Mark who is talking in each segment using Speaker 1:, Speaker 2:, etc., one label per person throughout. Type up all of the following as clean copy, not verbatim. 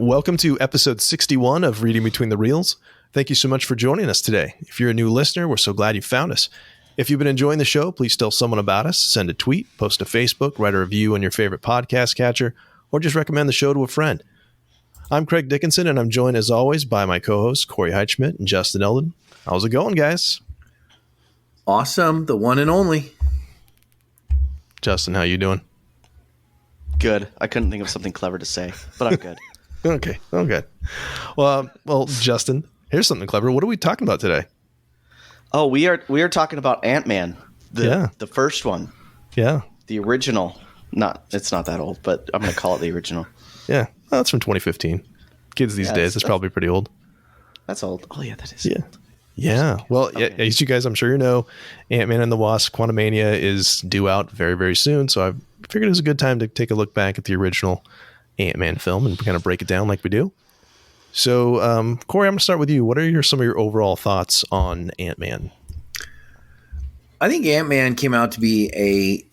Speaker 1: Welcome to episode 61 of Reading Between the Reels. Thank you so much for joining us today. If you're a new listener, we're so glad you found us. If you've been enjoying the show, please tell someone about us, send a tweet, post to Facebook, write a review on your favorite podcast catcher, or just recommend the show to a friend. I'm Craig Dickinson, and I'm joined as always by my co-hosts, Corey Heitschmidt and Justin Eldon. How's it going, guys?
Speaker 2: Awesome, the one and only.
Speaker 1: Justin, how you doing?
Speaker 3: Good. I couldn't think of something clever to say, but I'm good.
Speaker 1: Okay, good. Well, Justin, here's something clever. What are we talking about today?
Speaker 3: Oh, we are talking about Ant-Man, the first one.
Speaker 1: Yeah.
Speaker 3: The original. It's not that old, but I'm going to call it the original.
Speaker 1: Yeah. Well, that's from 2015. Kids these days, it's probably pretty old.
Speaker 3: That's old. Oh, yeah, that is old.
Speaker 1: Yeah. Well, okay. As you guys, I'm sure you know, Ant-Man and the Wasp, Quantumania is due out very, very soon. So I figured it was a good time to take a look back at the original Ant-Man film and kind of break it down like we do. So, Corey, I'm going to start with you. What are some of your overall thoughts on Ant-Man?
Speaker 2: I think Ant-Man came out to be a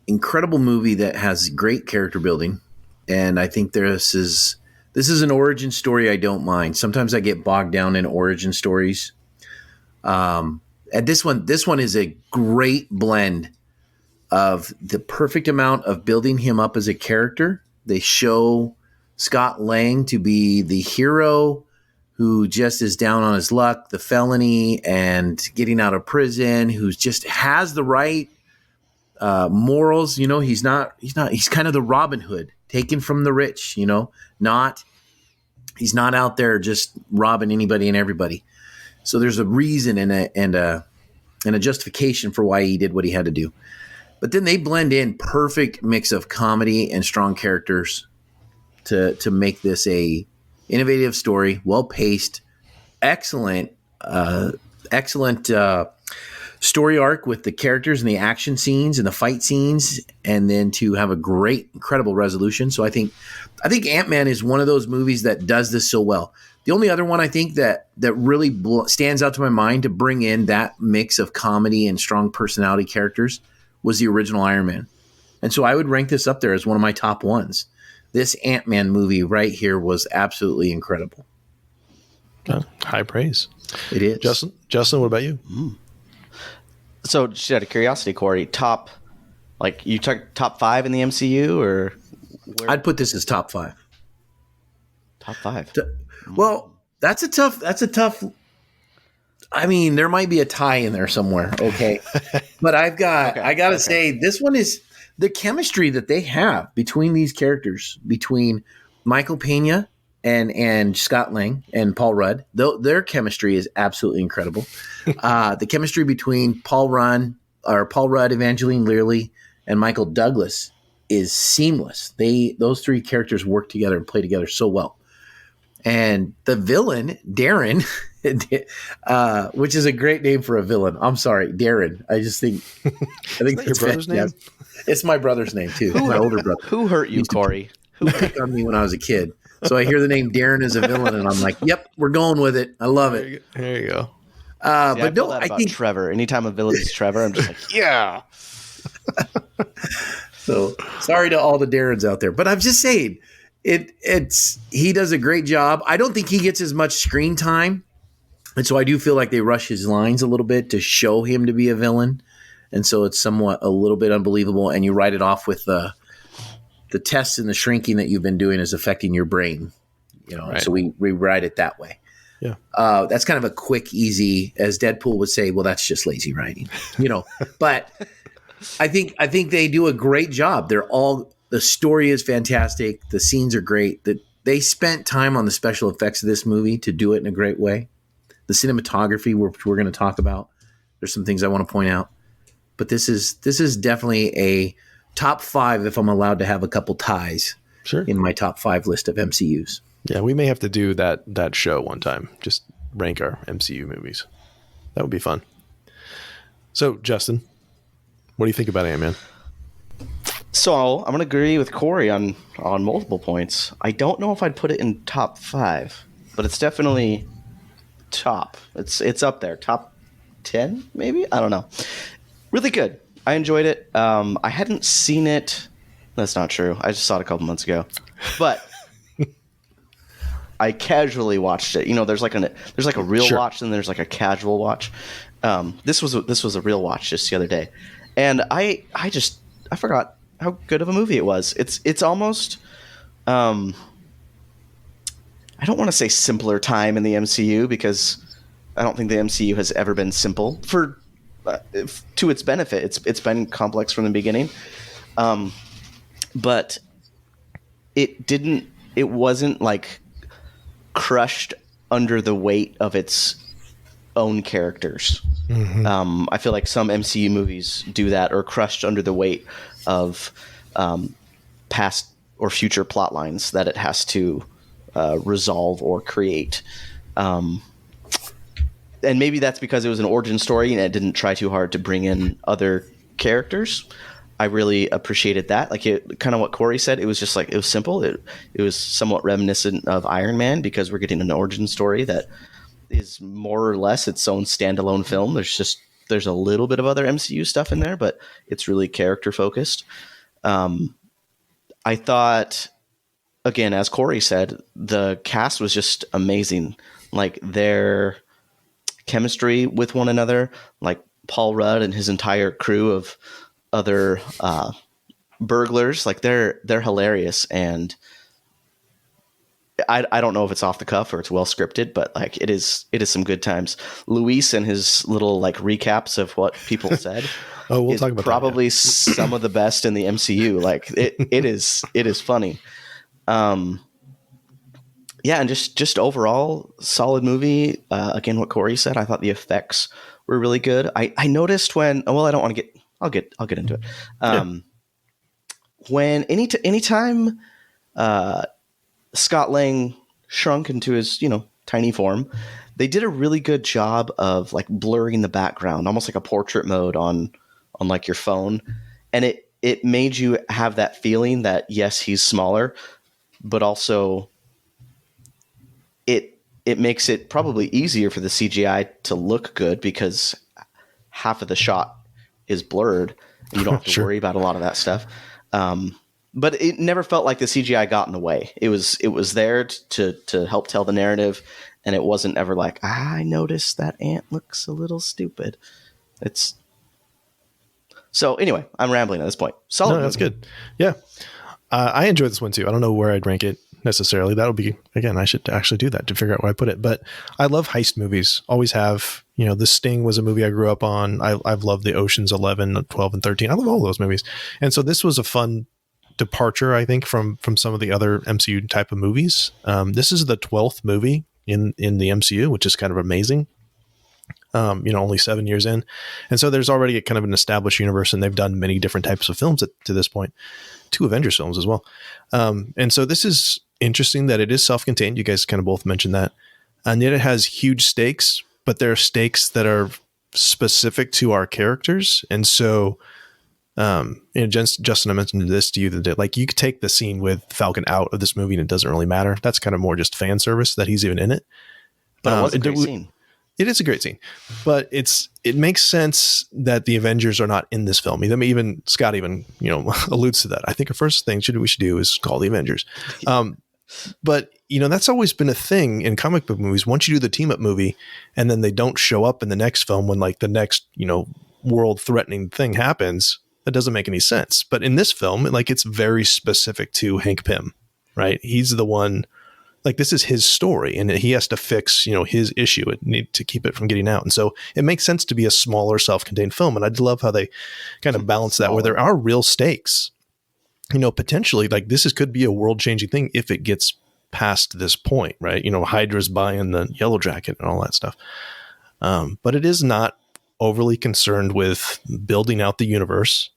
Speaker 2: incredible movie that has great character building. And I think this is an origin story I don't mind. Sometimes I get bogged down in origin stories. And this one is a great blend of the perfect amount of building him up as a character. They show Scott Lang to be the hero who just is down on his luck, the felony and getting out of prison, who just has the right morals. You know, he's kind of the Robin Hood, taken from the rich, you know, he's not out there just robbing anybody and everybody. So there's a reason and a justification for why he did what he had to do. But then they blend in perfect mix of comedy and strong characters to make this a innovative story, well paced, excellent story arc with the characters and the action scenes and the fight scenes, and then to have a great, incredible resolution. So I think Ant-Man is one of those movies that does this so well. The only other one I think that really stands out to my mind to bring in that mix of comedy and strong personality characters was the original Iron Man. And so I would rank this up there as one of my top ones. This Ant-Man movie right here was absolutely incredible.
Speaker 1: High praise.
Speaker 2: It is.
Speaker 1: Justin, what about you?
Speaker 3: So just out of curiosity, Corey, you took top 5 in the MCU, or where?
Speaker 2: I'd put this as top 5.
Speaker 3: Top 5.
Speaker 2: Well, that's a tough. I mean, there might be a tie in there somewhere. Okay. But I got to say, this one is the chemistry that they have between these characters, between Michael Pena and Scott Lang and Paul Rudd. Their chemistry is absolutely incredible. The chemistry between Paul Rudd, Evangeline Lilly, and Michael Douglas is seamless. Those three characters work together and play together so well. And the villain, Darren, which is a great name for a villain. I'm sorry, Darren. I think
Speaker 1: that's your brother's name?
Speaker 2: It's my brother's name too. My older brother.
Speaker 3: Who hurt you, Corey?
Speaker 2: Who picked on me when I was a kid? So I hear the name Darren as a villain, and I'm like, "Yep, we're going with it. I love it."
Speaker 1: There you go.
Speaker 2: But no, I think
Speaker 3: Trevor. Anytime a villain is Trevor, I'm just like, yeah.
Speaker 2: So sorry to all the Darrens out there, but I'm just saying, he does a great job. I don't think he gets as much screen time, and so I do feel like they rush his lines a little bit to show him to be a villain, and so it's somewhat a little bit unbelievable. And you write it off with the tests and the shrinking that you've been doing is affecting your brain, you know. Right. So we write it that way.
Speaker 1: Yeah,
Speaker 2: that's kind of a quick, easy, as Deadpool would say. Well, that's just lazy writing, you know. But I think they do a great job. The story is fantastic. The scenes are great. They spent time on the special effects of this movie to do it in a great way. The cinematography, which we're going to talk about, there's some things I want to point out. But this is definitely a top 5 if I'm allowed to have a couple ties in my top 5 list of MCUs.
Speaker 1: Yeah, we may have to do that show one time. Just rank our MCU movies. That would be fun. So, Justin, what do you think about Ant-Man?
Speaker 3: So I'm going to agree with Corey on multiple points. I don't know if I'd put it in top 5, but it's definitely top. It's up there. Top 10, maybe? I don't know. Really good. I enjoyed it. I hadn't seen it. That's not true. I just saw it a couple months ago. But I casually watched it. You know, there's like a real
Speaker 1: Sure.
Speaker 3: watch and there's like a casual watch. This was a real watch just the other day, and I forgot how good of a movie it was. It's almost I don't want to say simpler time in the MCU, because I don't think the MCU has ever been simple for to its benefit. It's been complex from the beginning, but it wasn't like crushed under the weight of its own characters. I feel like some MCU movies do that, or crushed under the weight of past or future plot lines that it has to resolve or create. And maybe that's because it was an origin story and it didn't try too hard to bring in other characters. I really appreciated that. Like, it kind of what Corey said, it was just like, it was simple. It was somewhat reminiscent of Iron Man, because we're getting an origin story that is more or less its own standalone film. There's a little bit of other MCU stuff in there, but it's really character focused. I thought, again, as Corey said, the cast was just amazing. Like, their chemistry with one another, like Paul Rudd and his entire crew of other burglars, like they're hilarious. And I don't know if it's off the cuff or it's well scripted, but like it is some good times. Luis and his little like recaps of what people said.
Speaker 1: We'll talk about
Speaker 3: probably
Speaker 1: that,
Speaker 3: some of the best in the MCU. Like it is funny. Yeah, and just overall solid movie. Again, what Corey said, I thought the effects were really good. I noticed when, well, I don't want to get, I'll get into it. When anytime Scott Lang shrunk into his, tiny form, they did a really good job of like blurring the background, almost like a portrait mode on like your phone. And it made you have that feeling that, yes, he's smaller, but also it makes it probably easier for the CGI to look good, because half of the shot is blurred and you don't have to
Speaker 1: Sure.
Speaker 3: worry about a lot of that stuff. But it never felt like the CGI got in the way. It was there to help tell the narrative, and it wasn't ever like, I noticed that ant looks a little stupid. So anyway, I'm rambling at this point. Solid.
Speaker 1: No, that's
Speaker 3: movie.
Speaker 1: good. Yeah. I enjoyed this one too. I don't know where I'd rank it necessarily. That'll be, again, I should actually do that to figure out where I put it. But I love heist movies. Always have. The Sting was a movie I grew up on. I've loved the Ocean's 11, 12, and 13. I love all those movies. And so this was a fun departure, I think, from some of the other MCU type of movies. This is the 12th movie in the MCU, which is kind of amazing. Only 7 years in. And so there's already a kind of an established universe, and they've done many different types of films to this point. 2 Avengers films as well. And so this is interesting that it is self-contained. You guys kind of both mentioned that. And yet it has huge stakes, but there are stakes that are specific to our characters. And so, Justin, I mentioned this to you, that like you could take the scene with Falcon out of this movie and it doesn't really matter. That's kind of more just fan service that he's even in it.
Speaker 3: But it was a great scene.
Speaker 1: It is a great scene, but it makes sense that the Avengers are not in this film. Even Scott alludes to that. I think the first thing we should do is call the Avengers. But that's always been a thing in comic book movies. Once you do the team up movie and then they don't show up in the next film when like the next, world threatening thing happens, that doesn't make any sense. But in this film, like it's very specific to Hank Pym, right? He's the one. Like this is his story, and he has to fix, his issue and need to keep it from getting out. And so it makes sense to be a smaller, self-contained film. And I love how they kind of balance that, where there are real stakes. Potentially, like this could be a world-changing thing if it gets past this point, right? Hydra's buying the Yellow Jacket and all that stuff. But it is not overly concerned with building out the universe,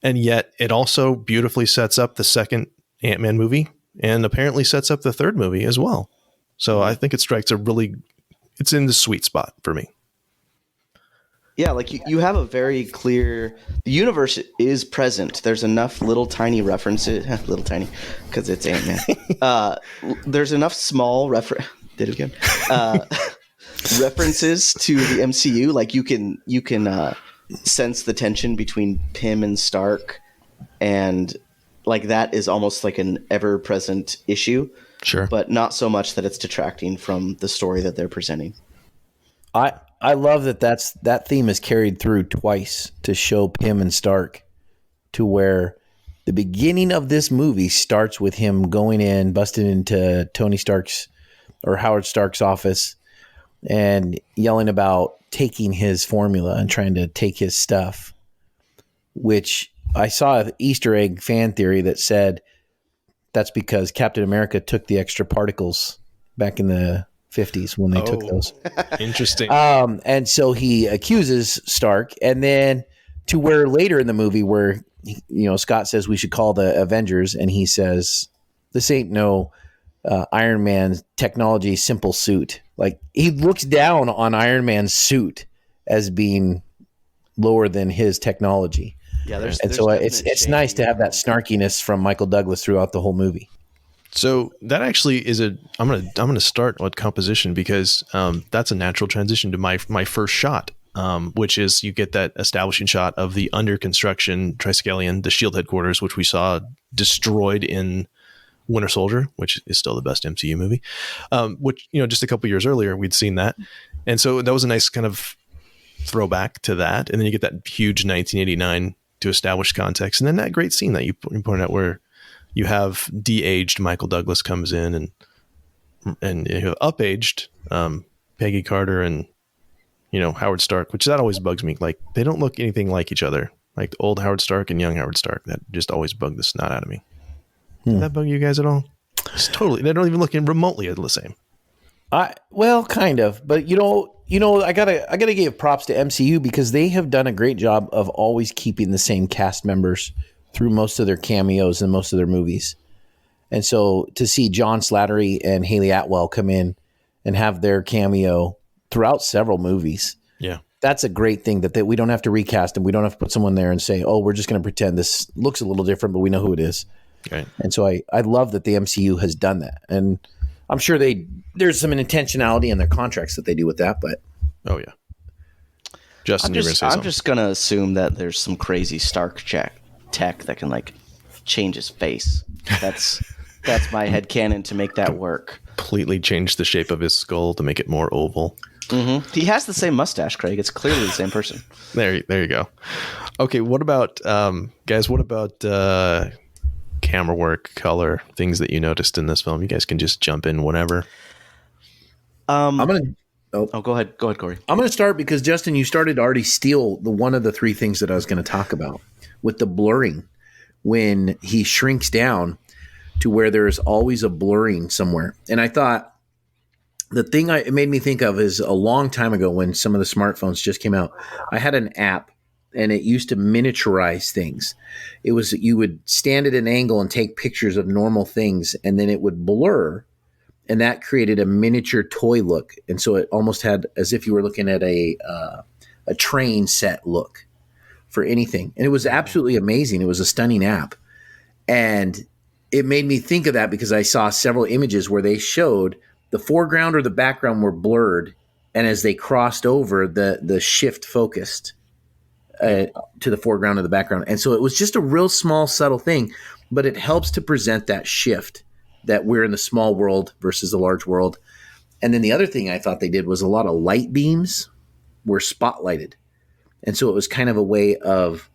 Speaker 1: and yet it also beautifully sets up the second Ant-Man movie. And apparently sets up the third movie as well. So I think it strikes it's in the sweet spot for me.
Speaker 3: Yeah, like you have a very clear, the universe is present. There's enough little tiny references, little tiny, because it's Ant-Man. There's enough small references to the MCU. Like you can sense the tension between Pym and Stark, and like that is almost like an ever-present issue.
Speaker 1: Sure.
Speaker 3: but not so much that it's detracting from the story that they're presenting.
Speaker 2: I love that theme is carried through twice to show Pym and Stark, to where the beginning of this movie starts with him going in, busting into Tony Stark's or Howard Stark's office and yelling about taking his formula and trying to take his stuff, which I saw an Easter egg fan theory that said that's because Captain America took the extra particles back in the 50s when they took those.
Speaker 1: Interesting.
Speaker 2: And so he accuses Stark, and then to where later in the movie where, Scott says we should call the Avengers, and he says, this ain't no Iron Man's technology simple suit. Like, he looks down on Iron Man's suit as being lower than his technology.
Speaker 3: Yeah, there's
Speaker 2: it's nice to have that snarkiness from Michael Douglas throughout the whole movie.
Speaker 1: So that actually is I'm gonna start with composition, because that's a natural transition to my first shot, which is you get that establishing shot of the under construction Triskelion, the Shield headquarters, which we saw destroyed in Winter Soldier, which is still the best MCU movie. Which, just a couple years earlier we'd seen that, and so that was a nice kind of throwback to that. And then you get that huge 1989 to establish context, and then that great scene that you pointed out where you have de-aged Michael Douglas comes in and you have up-aged Peggy Carter and Howard Stark, which that always bugs me. Like, they don't look anything like each other. Like old Howard Stark and young Howard Stark. That just always bugged the snot out of me. Did that bug you guys at all? It's totally. They don't even look remotely the same.
Speaker 2: Well, kind of, but I gotta give props to MCU because they have done a great job of always keeping the same cast members through most of their cameos and most of their movies. And so to see John Slattery and Haley Atwell come in and have their cameo throughout several movies,
Speaker 1: yeah,
Speaker 2: that's a great thing that we don't have to recast them. We don't have to put someone there and say, oh, we're just going to pretend this looks a little different, but we know who it is.
Speaker 1: Right.
Speaker 2: And so I love that the MCU has done that. And I'm sure there's some intentionality in their contracts that they do with that, but.
Speaker 1: Oh yeah. Justin,
Speaker 3: I'm just going to assume that there's some crazy Stark tech that can change his face. That's my headcanon to make that work.
Speaker 1: Completely change the shape of his skull to make it more oval.
Speaker 3: Mm-hmm. He has the same mustache, Craig. It's clearly the same person.
Speaker 1: There you go. Okay, what about guys? What about camera work, color, things that you noticed in this film? You guys can just jump in whenever.
Speaker 2: I'm gonna.
Speaker 3: Oh, go ahead, Corey.
Speaker 2: I'm going to start because Justin, you started to already steal one of the three things that I was going to talk about with the blurring. When he shrinks down to where there's always a blurring somewhere. And I thought the thing it made me think of is a long time ago when some of the smartphones just came out. I had an app and it used to miniaturize things. It was, you would stand at an angle and take pictures of normal things and then it would blur. And that created a miniature toy look. And so it almost had as if you were looking at a train set look for anything. And it was absolutely amazing. It was a stunning app. And it made me think of that because I saw several images where they showed the foreground or the background were blurred. And as they crossed over, the shift focused to the foreground or the background. And so it was just a real small, subtle thing, but it helps to present that shift that we're in the small world versus the large world. And then the other thing I thought they did was a lot of light beams were spotlighted. And so it was kind of a way of,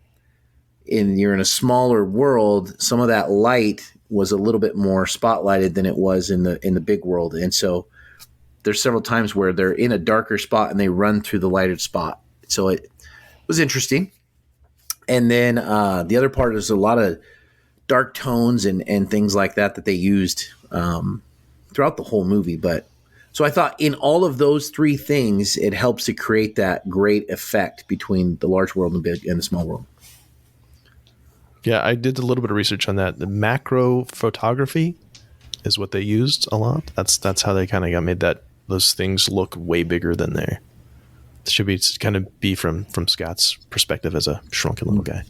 Speaker 2: you're in a smaller world, some of that light was a little bit more spotlighted than it was in the big world. And so there's several times where they're in a darker spot and they run through the lighted spot. So it was interesting. And then the other part is a lot of dark tones and things like that they used throughout the whole movie. But so I thought in all of those three things, it helps to create that great effect between the large world and the small world.
Speaker 1: Yeah, I did a little bit of research on that. The macro photography is what they used a lot. That's how they kind of made those things look way bigger than they should be. Kind of be from Scott's perspective as a shrunken little guy.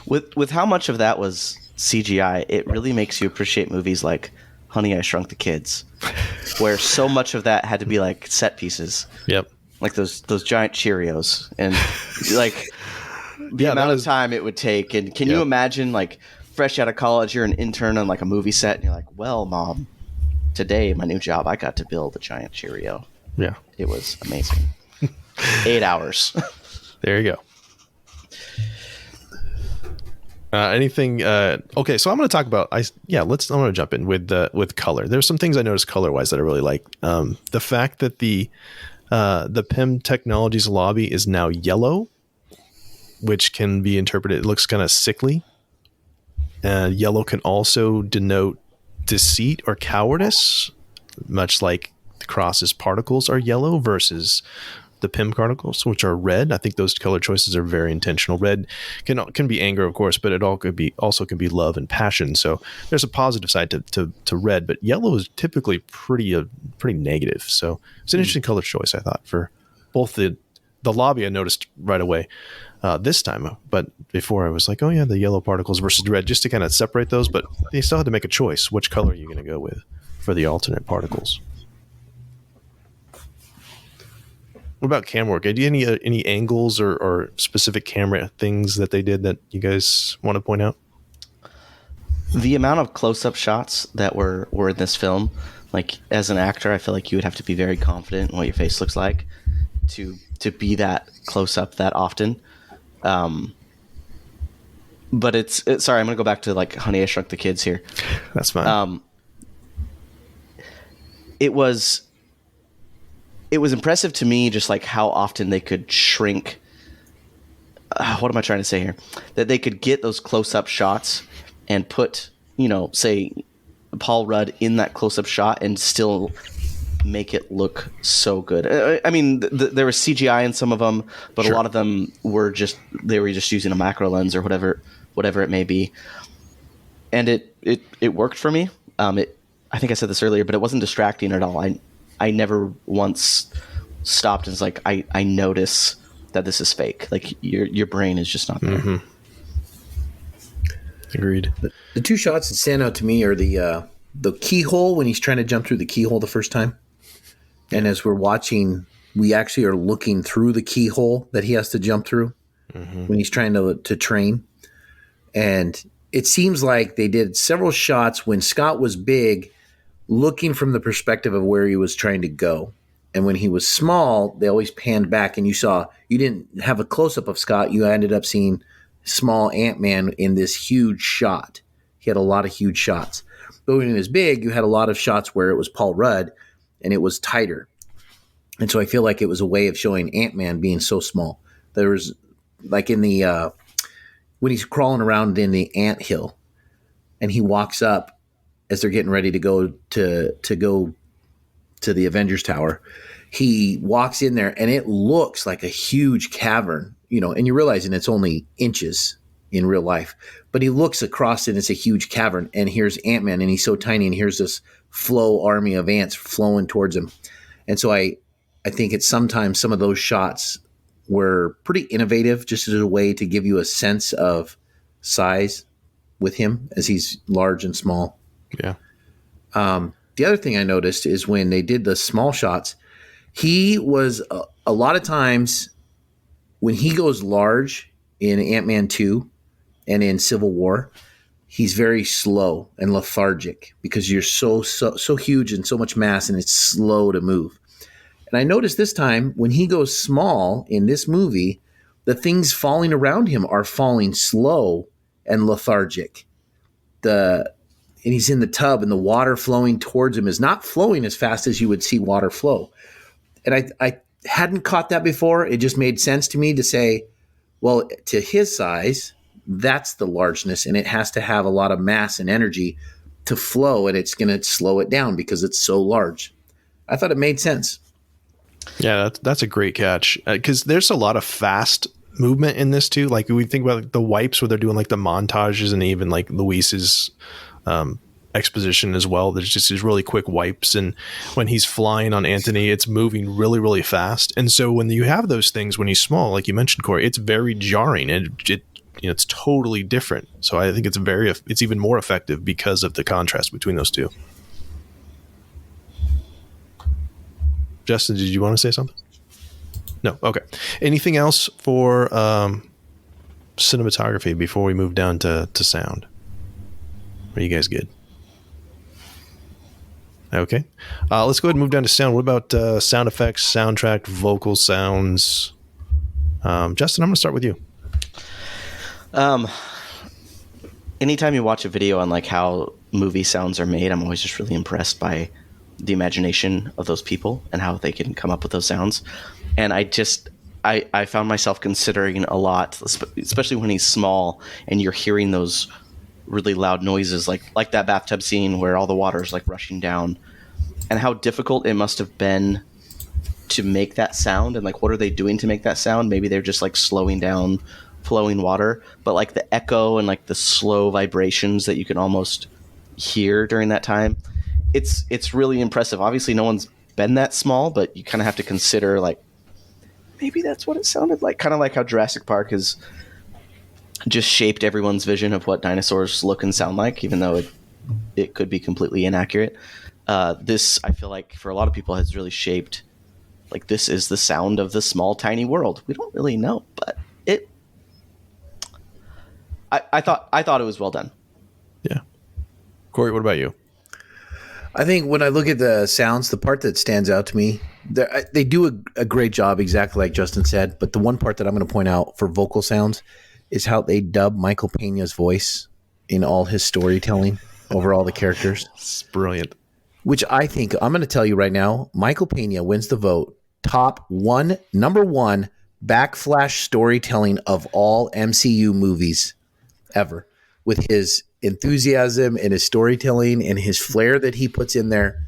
Speaker 3: With how much of that was CGI, it really makes you appreciate movies like Honey, I Shrunk the Kids, where so much of that had to be like set pieces.
Speaker 1: Yep.
Speaker 3: Like those giant Cheerios and like the amount of time it would take. And can you imagine, like, fresh out of college, you're an intern on like a movie set and you're like, well, Mom, today, my new job, I got to build a giant Cheerio.
Speaker 1: Yeah.
Speaker 3: It was amazing. 8 hours.
Speaker 1: There you go. Anything? Okay, so I'm going to talk about. I'm going to jump in with color. There's some things I noticed color wise that I really like. The fact that the PIM Technologies lobby is now yellow, which can be interpreted. It looks kind of sickly. Yellow can also denote deceit or cowardice, much like the Cross's particles are yellow versus the PIM particles, which are red. I think those color choices are very intentional. Red can be anger, of course, but it also can be love and passion. So there's a positive side to red, but yellow is typically pretty negative. So it's an interesting color choice, I thought, for both the lobby. I noticed right away this time, but before I was like, oh yeah, the yellow particles versus red, just to kind of separate those. But you still had to make a choice. Which color are you going to go with for the alternate particles? What about camera work? Do you have any angles or specific camera things that they did that you guys want to point out?
Speaker 3: The amount of close-up shots that were in this film, like as an actor, I feel like you would have to be very confident in what your face looks like to be that close-up that often. But it's sorry, I'm gonna go back to like Honey, I Shrunk the Kids here.
Speaker 1: That's fine.
Speaker 3: It was impressive to me just like how often they could shrink. What am I trying to say here? That they could get those close-up shots and put, say Paul Rudd in that close-up shot and still make it look so good. I mean, there was CGI in some of them, but sure. A lot of them were just using a macro lens or whatever it may be, and it worked for me. I think I said this earlier, but it wasn't distracting at all. I never once stopped and was like, I notice that this is fake. Like your brain is just not there.
Speaker 1: Mm-hmm. Agreed.
Speaker 2: The two shots that stand out to me are the keyhole when he's trying to jump through the keyhole the first time. And as we're watching, we actually are looking through the keyhole that he has to jump through when he's trying to train. And it seems like they did several shots when Scott was big, looking from the perspective of where he was trying to go. And when he was small, they always panned back and you didn't have a close-up of Scott. You ended up seeing small Ant-Man in this huge shot. He had a lot of huge shots. But when he was big, you had a lot of shots where it was Paul Rudd and it was tighter. And so I feel like it was a way of showing Ant-Man being so small. There was like in the when he's crawling around in the anthill and he walks up as they're getting ready to go to the Avengers Tower, he walks in there and it looks like a huge cavern, and you're realizing it's only inches in real life, but he looks across and it's a huge cavern, and here's Ant-Man and he's so tiny, and here's this flow army of ants flowing towards him. And so I think it's sometimes some of those shots were pretty innovative, just as a way to give you a sense of size with him as he's large and small.
Speaker 1: Yeah.
Speaker 2: The other thing I noticed is when they did the small shots, he was a lot of times when he goes large in Ant-Man 2 and in Civil War, he's very slow and lethargic because you're so huge and so much mass and it's slow to move. And I noticed this time when he goes small in this movie, the things falling around him are falling slow and lethargic. And he's in the tub and the water flowing towards him is not flowing as fast as you would see water flow. And I hadn't caught that before. It just made sense to me to say, well, to his size, that's the largeness, and it has to have a lot of mass and energy to flow, and it's going to slow it down because it's so large. I thought it made sense.
Speaker 1: Yeah, that's a great catch, because there's a lot of fast movement in this too. Like we think about the wipes where they're doing like the montages, and even like Luis's exposition as well. There's just these really quick wipes, and when he's flying on Anthony, it's moving really, really fast. And so when you have those things when he's small, like you mentioned, Corey, it's very jarring, and it's totally different. So I think it's even more effective because of the contrast between those two. Justin, did you want to say something? No. Okay. Anything else for cinematography before we move down to sound? Are you guys good? Okay. Let's go ahead and move down to sound. What about sound effects, soundtrack, vocal sounds? Justin, I'm going to start with you.
Speaker 3: Anytime you watch a video on like how movie sounds are made, I'm always just really impressed by the imagination of those people and how they can come up with those sounds. And I found myself considering a lot, especially when he's small and you're hearing those really loud noises, like that bathtub scene where all the water is like rushing down, and how difficult it must have been to make that sound. And like, what are they doing to make that sound? Maybe they're just like slowing down flowing water, but like the echo and like the slow vibrations that you can almost hear during that time, it's really impressive. Obviously no one's been that small, but you kind of have to consider like maybe that's what it sounded like, kind of like how Jurassic Park has just shaped everyone's vision of what dinosaurs look and sound like, even though it could be completely inaccurate. This, I feel like for a lot of people, has really shaped, like, this is the sound of the small tiny world. We don't really know, but I thought it was well done.
Speaker 1: Yeah. Corey, what about you?
Speaker 2: I think when I look at the sounds, the part that stands out to me, they do a great job, exactly like Justin said. But the one part that I'm going to point out for vocal sounds is how they dub Michael Pena's voice in all his storytelling over all the characters.
Speaker 1: It's brilliant.
Speaker 2: Which I think, I'm going to tell you right now, Michael Pena wins the vote. Number one backflash storytelling of all MCU movies ever, with his enthusiasm and his storytelling and his flair that he puts in there.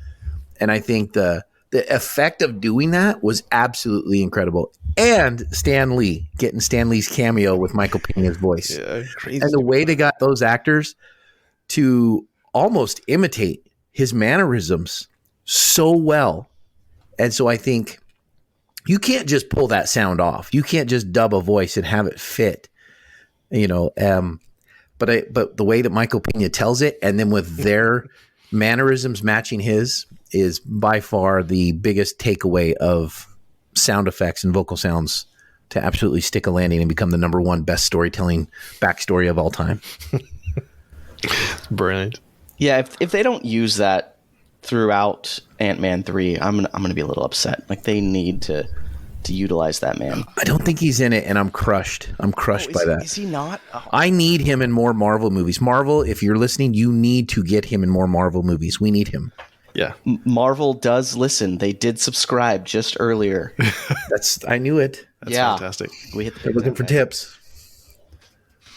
Speaker 2: And I think the effect of doing that was absolutely incredible. And Stan Lee, getting Stan Lee's cameo with Michael Pena's voice.
Speaker 1: Yeah, crazy.
Speaker 2: And the way they got those actors to almost imitate his mannerisms so well. And so I think you can't just pull that sound off. You can't just dub a voice and have it fit, but the way that Michael Pena tells it, and then with their mannerisms matching his, is by far the biggest takeaway of sound effects and vocal sounds to absolutely stick a landing and become the number one best storytelling backstory of all time.
Speaker 1: Brilliant.
Speaker 3: Yeah, if they don't use that throughout Ant-Man 3, I'm gonna be a little upset. Like, they need to utilize that man.
Speaker 2: I don't think he's in it, and I'm crushed. By that.
Speaker 3: Is he not? Oh.
Speaker 2: I need him in more Marvel movies. Marvel, if you're listening, you need to get him in more Marvel movies. We need him.
Speaker 1: Yeah.
Speaker 3: Marvel does listen. They did subscribe just earlier.
Speaker 2: I knew it.
Speaker 1: That's fantastic.
Speaker 3: We hit the
Speaker 2: They're looking for tips.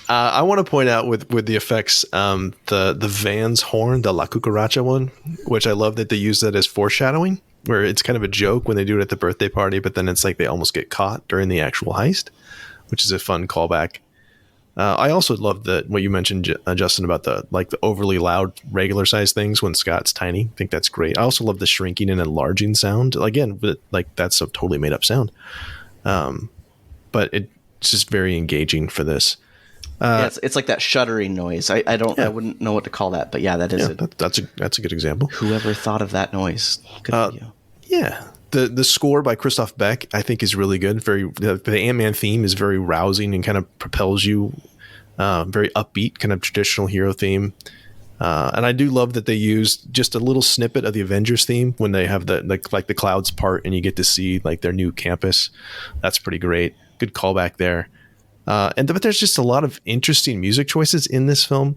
Speaker 1: I want to point out with the effects, the Vans horn, the La Cucaracha one, which I love that they use that as foreshadowing, where it's kind of a joke when they do it at the birthday party, but then it's like they almost get caught during the actual heist, which is a fun callback. I also love what you mentioned, Justin, about the overly loud regular size things when Scott's tiny. I think that's great. I also love the shrinking and enlarging sound. Again, that's a totally made up sound. But it's just very engaging for this.
Speaker 3: Yeah, it's like that shuddering noise. I wouldn't know what to call that, but yeah, that is it.
Speaker 1: That's a good example.
Speaker 3: Whoever thought of that noise? Good for you.
Speaker 1: Yeah. The score by Christoph Beck, I think, is really good. The Ant-Man theme is very rousing and kind of propels you. Very upbeat, kind of traditional hero theme. And I do love that they used just a little snippet of the Avengers theme when they have the clouds part and you get to see like their new campus. That's pretty great. Good callback there. But there's just a lot of interesting music choices in this film.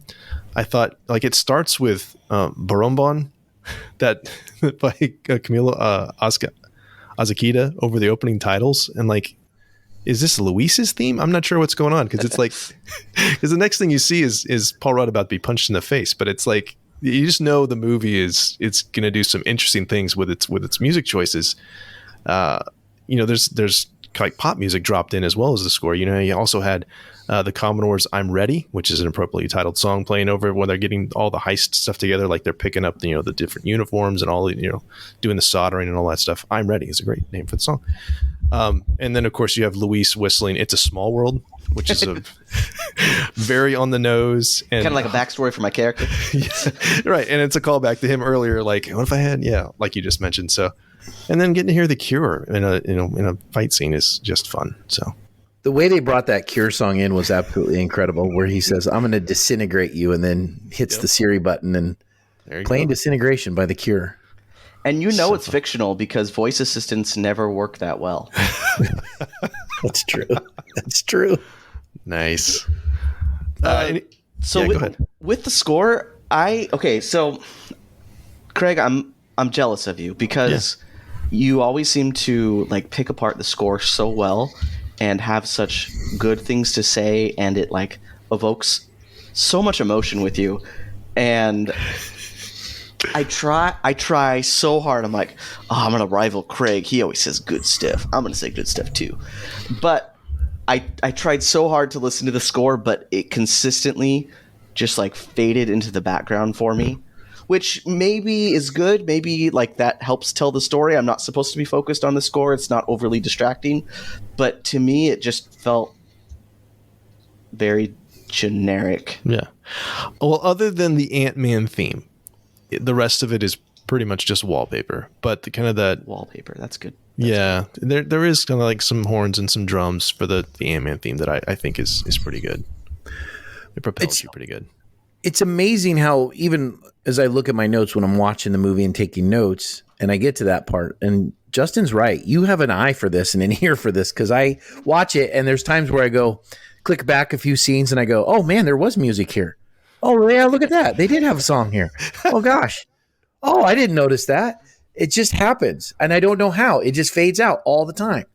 Speaker 1: I thought it starts with Borombon that by Camilo Azakita over the opening titles, and is this Luis's theme? I'm not sure what's going on, because it's because the next thing you see is Paul Rudd about to be punched in the face, but it's like you just know the movie it's going to do some interesting things with its music choices. There's pop music dropped in as well as the score. You also had the Commodore's "I'm Ready," which is an appropriately titled song playing over when they're getting all the heist stuff together, like they're picking up the different uniforms and all doing the soldering and all that stuff. "I'm Ready" is a great name for the song. And then of course you have Luis whistling "It's a Small World," which is a very on the nose and
Speaker 3: kind of like a backstory for my character.
Speaker 1: Yeah, right. And it's a callback to him earlier, what if I had, like you just mentioned. So, and then getting to hear The Cure in a fight scene is just fun. So
Speaker 2: the way they brought that Cure song in was absolutely incredible, where he says, "I'm going to disintegrate you," and then hits the Siri button and playing Disintegration by The Cure.
Speaker 3: And it's fictional because voice assistants never work that well.
Speaker 2: That's true. That's true.
Speaker 1: Nice.
Speaker 3: So
Speaker 1: go ahead.
Speaker 3: With the score, so Craig, I'm jealous of you because you always seem to like pick apart the score so well and have such good things to say, and it like evokes so much emotion with you. And I try so hard. I'm like, I'm gonna rival Craig. He always says good stuff. I'm gonna say good stuff too. But I tried so hard to listen to the score, but it consistently just like faded into the background for me, which maybe is good. Maybe like that helps tell the story. I'm not supposed to be focused on the score. It's not overly distracting, but to me, it just felt very generic.
Speaker 1: Yeah. Well, other than the Ant-Man theme, the rest of it is pretty much just wallpaper. But the kind of that
Speaker 3: wallpaper, that's good.
Speaker 1: Good. There is kind of like some horns and some drums for the Ant-Man theme that I think is pretty good. It propels you pretty good.
Speaker 2: It's amazing how even as I look at my notes when I'm watching the movie and taking notes, and I get to that part, and Justin's right. You have an eye for this and an ear for this, because I watch it and there's times where I go click back a few scenes and I go, oh man, there was music here. Oh yeah, look at that. They did have a song here. Oh gosh. Oh, I didn't notice that. It just happens. And I don't know how. It just fades out all the time.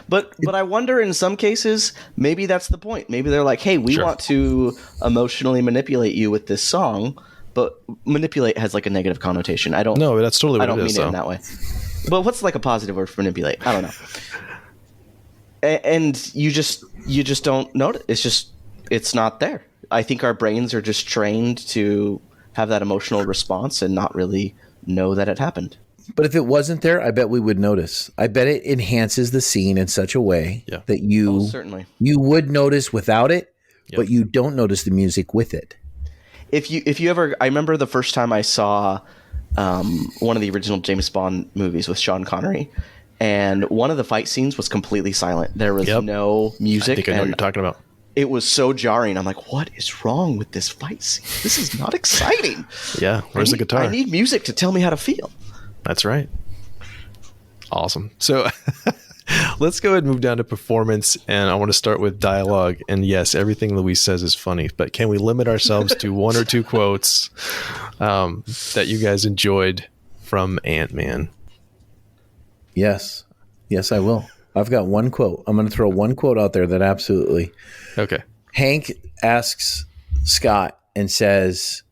Speaker 3: But I wonder in some cases, maybe that's the point. Maybe they're like, hey, we want to emotionally manipulate you with this song, but manipulate has like a negative connotation.
Speaker 1: No, that's totally what
Speaker 3: I don't
Speaker 1: it
Speaker 3: mean
Speaker 1: is,
Speaker 3: it in that way. But what's like a positive word for manipulate? I don't know. And you just don't notice. It's not there. I think our brains are just trained to have that emotional response and not really know that it happened.
Speaker 2: But if it wasn't there, I bet we would notice. I bet it enhances the scene in such a way that you would notice without it, but you don't notice the music with it.
Speaker 3: If you ever, I remember the first time I saw one of the original James Bond movies with Sean Connery, and one of the fight scenes was completely silent. There was no music.
Speaker 1: I think I know what you're talking about.
Speaker 3: It was so jarring. I'm like, what is wrong with this fight scene? This is not exciting.
Speaker 1: Yeah, where's the guitar?
Speaker 3: I need music to tell me how to feel.
Speaker 1: That's right. Awesome. So let's go ahead and move down to performance. And I want to start with dialogue. And yes, everything Luis says is funny, but can we limit ourselves to one or two quotes that you guys enjoyed from Ant-Man?
Speaker 2: Yes. Yes, I will. I've got one quote. I'm going to throw one quote out there that absolutely.
Speaker 1: Okay.
Speaker 2: Hank asks Scott and says,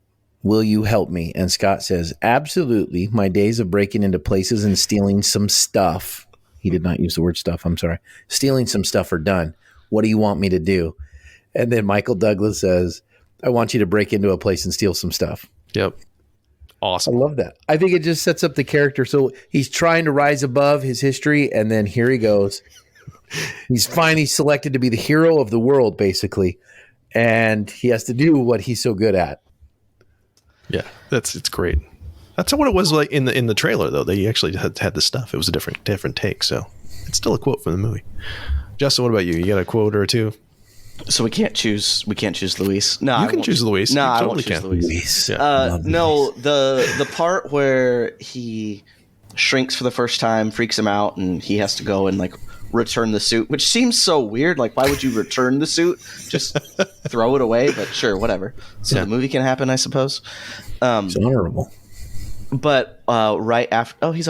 Speaker 2: will you help me? And Scott says, absolutely. My days of breaking into places and stealing some stuff. He did not use the word stuff. I'm sorry. Stealing some stuff are done. What do you want me to do? And then Michael Douglas says, I want you to break into a place and steal some stuff.
Speaker 1: Yep. Awesome.
Speaker 2: I love that. I think it just sets up the character. So he's trying to rise above his history, and then here he goes. He's finally selected to be the hero of the world, basically, and he has to do what he's so good at.
Speaker 1: Yeah, it's great. That's what it was like in the trailer, though. They actually had the stuff. It was a different take, so it's still a quote from the movie. Justin, what about you? You got a quote or two?
Speaker 3: So we can't choose Luis. No,
Speaker 1: you can choose Luis.
Speaker 3: No,
Speaker 1: I
Speaker 3: totally won't choose Luis. Yeah. No, the part where he shrinks for the first time freaks him out, and he has to go and like return the suit, which seems so weird. Like, why would you return the suit? Just throw it away. But sure, whatever. So the movie can happen, I suppose.
Speaker 2: It's honorable.
Speaker 3: But right after, he's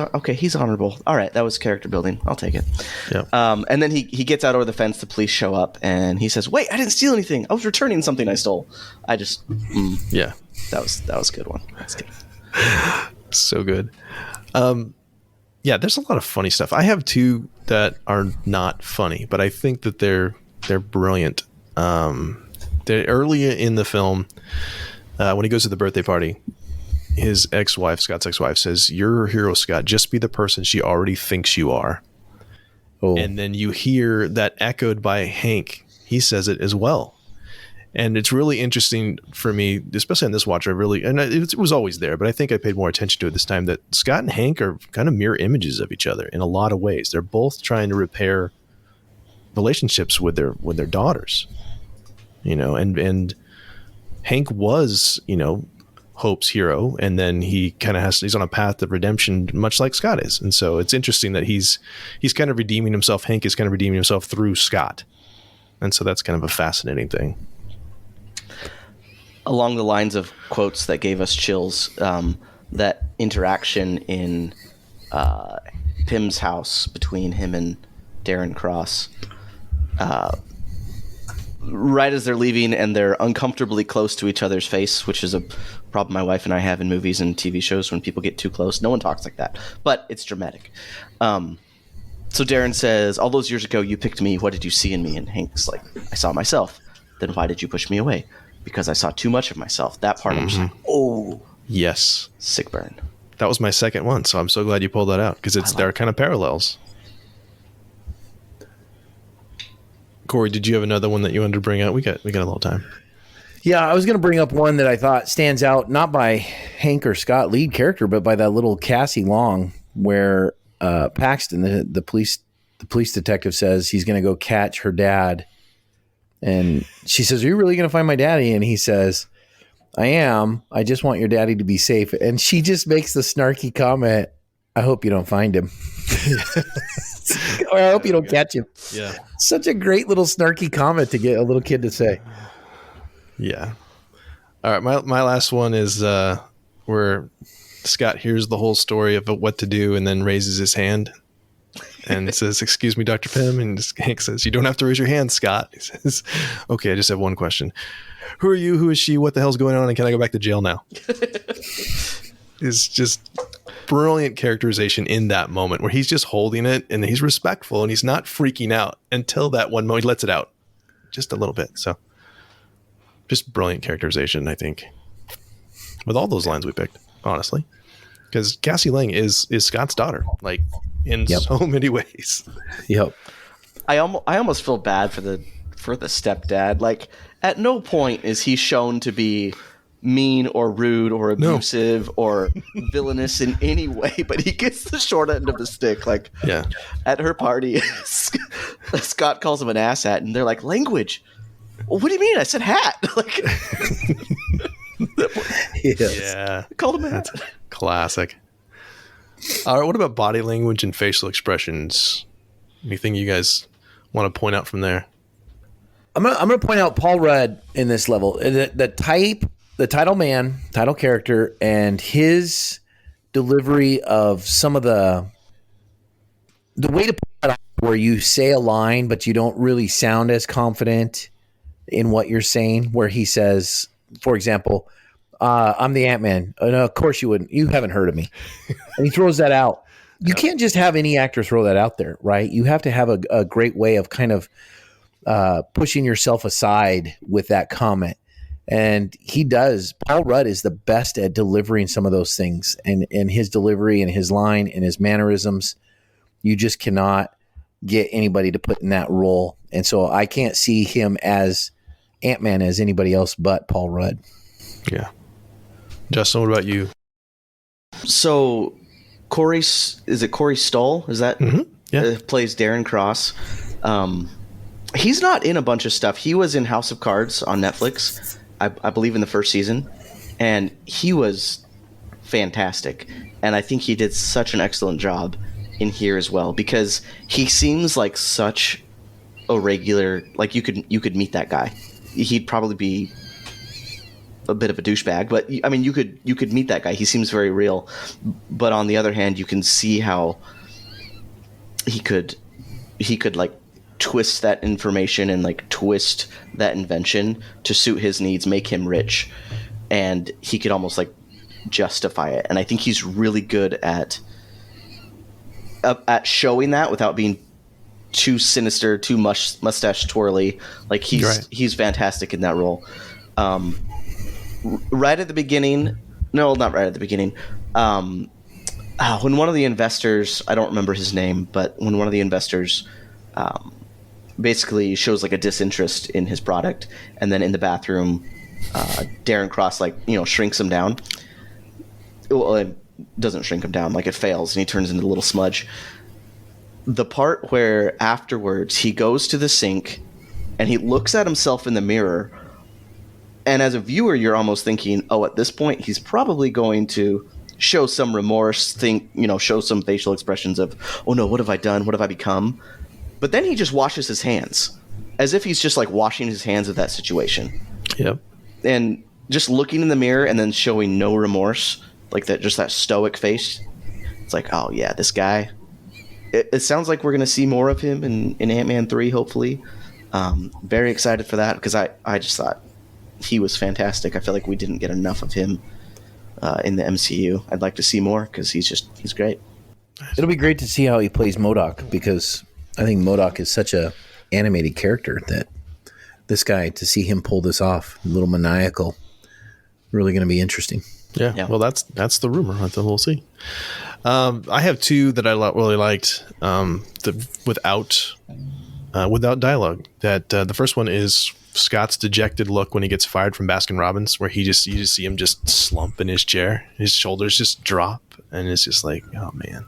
Speaker 3: honorable. All right, that was character building. I'll take it.
Speaker 1: Yeah.
Speaker 3: And then he gets out over the fence. The police show up, and he says, "Wait, I didn't steal anything. I was returning something I stole." I just,
Speaker 1: yeah,
Speaker 3: that was a good one. That's good.
Speaker 1: So good. Yeah, there's a lot of funny stuff. I have two that are not funny, but I think that they're brilliant. They're early in the film when he goes to the birthday party. His ex-wife, Scott's ex-wife, says, "You're her hero, Scott. Just be the person she already thinks you are." Oh. And then you hear that echoed by Hank. He says it as well. And it's really interesting for me, especially on this watch. It was always there, but I think I paid more attention to it this time, that Scott and Hank are kind of mirror images of each other in a lot of ways. They're both trying to repair relationships with their daughters, and Hank was, Hope's hero, and then he's on a path of redemption, much like Scott is. And so it's interesting that he's kind of redeeming himself. Hank is kind of redeeming himself through Scott, and so that's kind of a fascinating thing.
Speaker 3: Along the lines of quotes that gave us chills, that interaction in Pym's house between him and Darren Cross, right as they're leaving and they're uncomfortably close to each other's face, which is a problem my wife and I have in movies and TV shows when people get too close. No one talks like that, but it's dramatic. So Darren says, all those years ago, you picked me. What did you see in me? And Hank's like, I saw myself. Then why did you push me away? Because I saw too much of myself. That part I'm just like, oh.
Speaker 1: Yes.
Speaker 3: Sick burn.
Speaker 1: That was my second one, so I'm so glad you pulled that out, because there are kind of parallels. Corey, did you have another one that you wanted to bring out? We got a little time.
Speaker 2: Yeah, I was going to bring up one that I thought stands out, not by Hank or Scott lead character, but by that little Cassie Long, where Paxton, the police detective, says he's going to go catch her dad. And she says, are you really going to find my daddy? And he says, I am. I just want your daddy to be safe. And she just makes the snarky comment, I hope you don't find him. Or I hope you don't catch him.
Speaker 1: Yeah.
Speaker 2: Such a great little snarky comment to get a little kid to say.
Speaker 1: Yeah. All right. My last one is where Scott hears the whole story of what to do and then raises his hand and says, excuse me, Dr. Pym. And Hank says, you don't have to raise your hand, Scott. He says, okay, I just have one question. Who are you? Who is she? What the hell's going on? And can I go back to jail now? It's just brilliant characterization in that moment where he's just holding it and he's respectful and he's not freaking out until that one moment he lets it out just a little bit. So just brilliant characterization, I think, with all those lines we picked, honestly, because Cassie Lang is Scott's daughter, like in so many ways.
Speaker 2: Yep.
Speaker 3: I almost feel bad for the stepdad. Like, at no point is he shown to be mean or rude or abusive or villainous in any way, but he gets the short end of the stick. Like, at her party, Scott calls him an asshat, and they're like, language. Well, what do you mean? I said hat. Like,
Speaker 1: yeah,
Speaker 3: called him a hat.
Speaker 1: Classic. All right, what about body language and facial expressions? Anything you guys want to point out from there?
Speaker 2: I'm gonna point out Paul Rudd in this level. The title character, and his delivery of some of the way to put it on, where you say a line but you don't really sound as confident in what you're saying. Where he says, for example, I'm the Ant-Man. No, of course you wouldn't. You haven't heard of me. And he throws that out. You can't just have any actor throw that out there, right? You have to have a great way of kind of pushing yourself aside with that comment. And he does. Paul Rudd is the best at delivering some of those things, and his delivery and his line and his mannerisms. You just cannot get anybody to put in that role. And so I can't see him as Ant-Man as anybody else but Paul Rudd.
Speaker 1: Yeah. Justin, what about you?
Speaker 3: So Corey Stoll? Is that plays Darren Cross? He's not in a bunch of stuff. He was in House of Cards on Netflix, I believe, in the first season, and he was fantastic. And I think he did such an excellent job in here as well, because he seems like such a regular. Like, you could meet that guy. He'd probably be a bit of a douchebag, but I mean, you could meet that guy. He seems very real. But on the other hand, you can see how he could like twist that information and like twist that invention to suit his needs, make him rich, and he could almost like justify it. And I think he's really good at showing that without being too sinister, too mustache twirly. Like, he's fantastic in that role. Right at the beginning, no, not right at the beginning. When one of the investors, I don't remember his name, but when one of the investors basically shows like a disinterest in his product, and then in the bathroom, Darren Cross shrinks him down. Well, it doesn't shrink him down, like it fails, and he turns into a little smudge. The part where afterwards he goes to the sink and he looks at himself in the mirror, And as a viewer, you're almost thinking, oh, at this point, he's probably going to show some remorse, show some facial expressions of, oh no, what have I done? What have I become? But then he just washes his hands, as if he's just like washing his hands of that situation.
Speaker 1: Yep.
Speaker 3: And just looking in the mirror and then showing no remorse, like that, just that stoic face. It's like, oh yeah, this guy. It sounds like we're going to see more of him in Ant-Man 3, hopefully. Very excited for that, because I just thought he was fantastic. I feel like we didn't get enough of him in the MCU. I'd like to see more, because he's great.
Speaker 2: It'll be great to see how he plays MODOK, because I think MODOK is such a animated character that this guy, to see him pull this off, a little maniacal, really going to be interesting.
Speaker 1: Yeah. Well, that's the rumor. We'll see. I have two that I really liked without dialogue. That the first one is Scott's dejected look when he gets fired from Baskin-Robbins, where you just see him just slump in his chair, his shoulders just drop, and it's just like, oh man.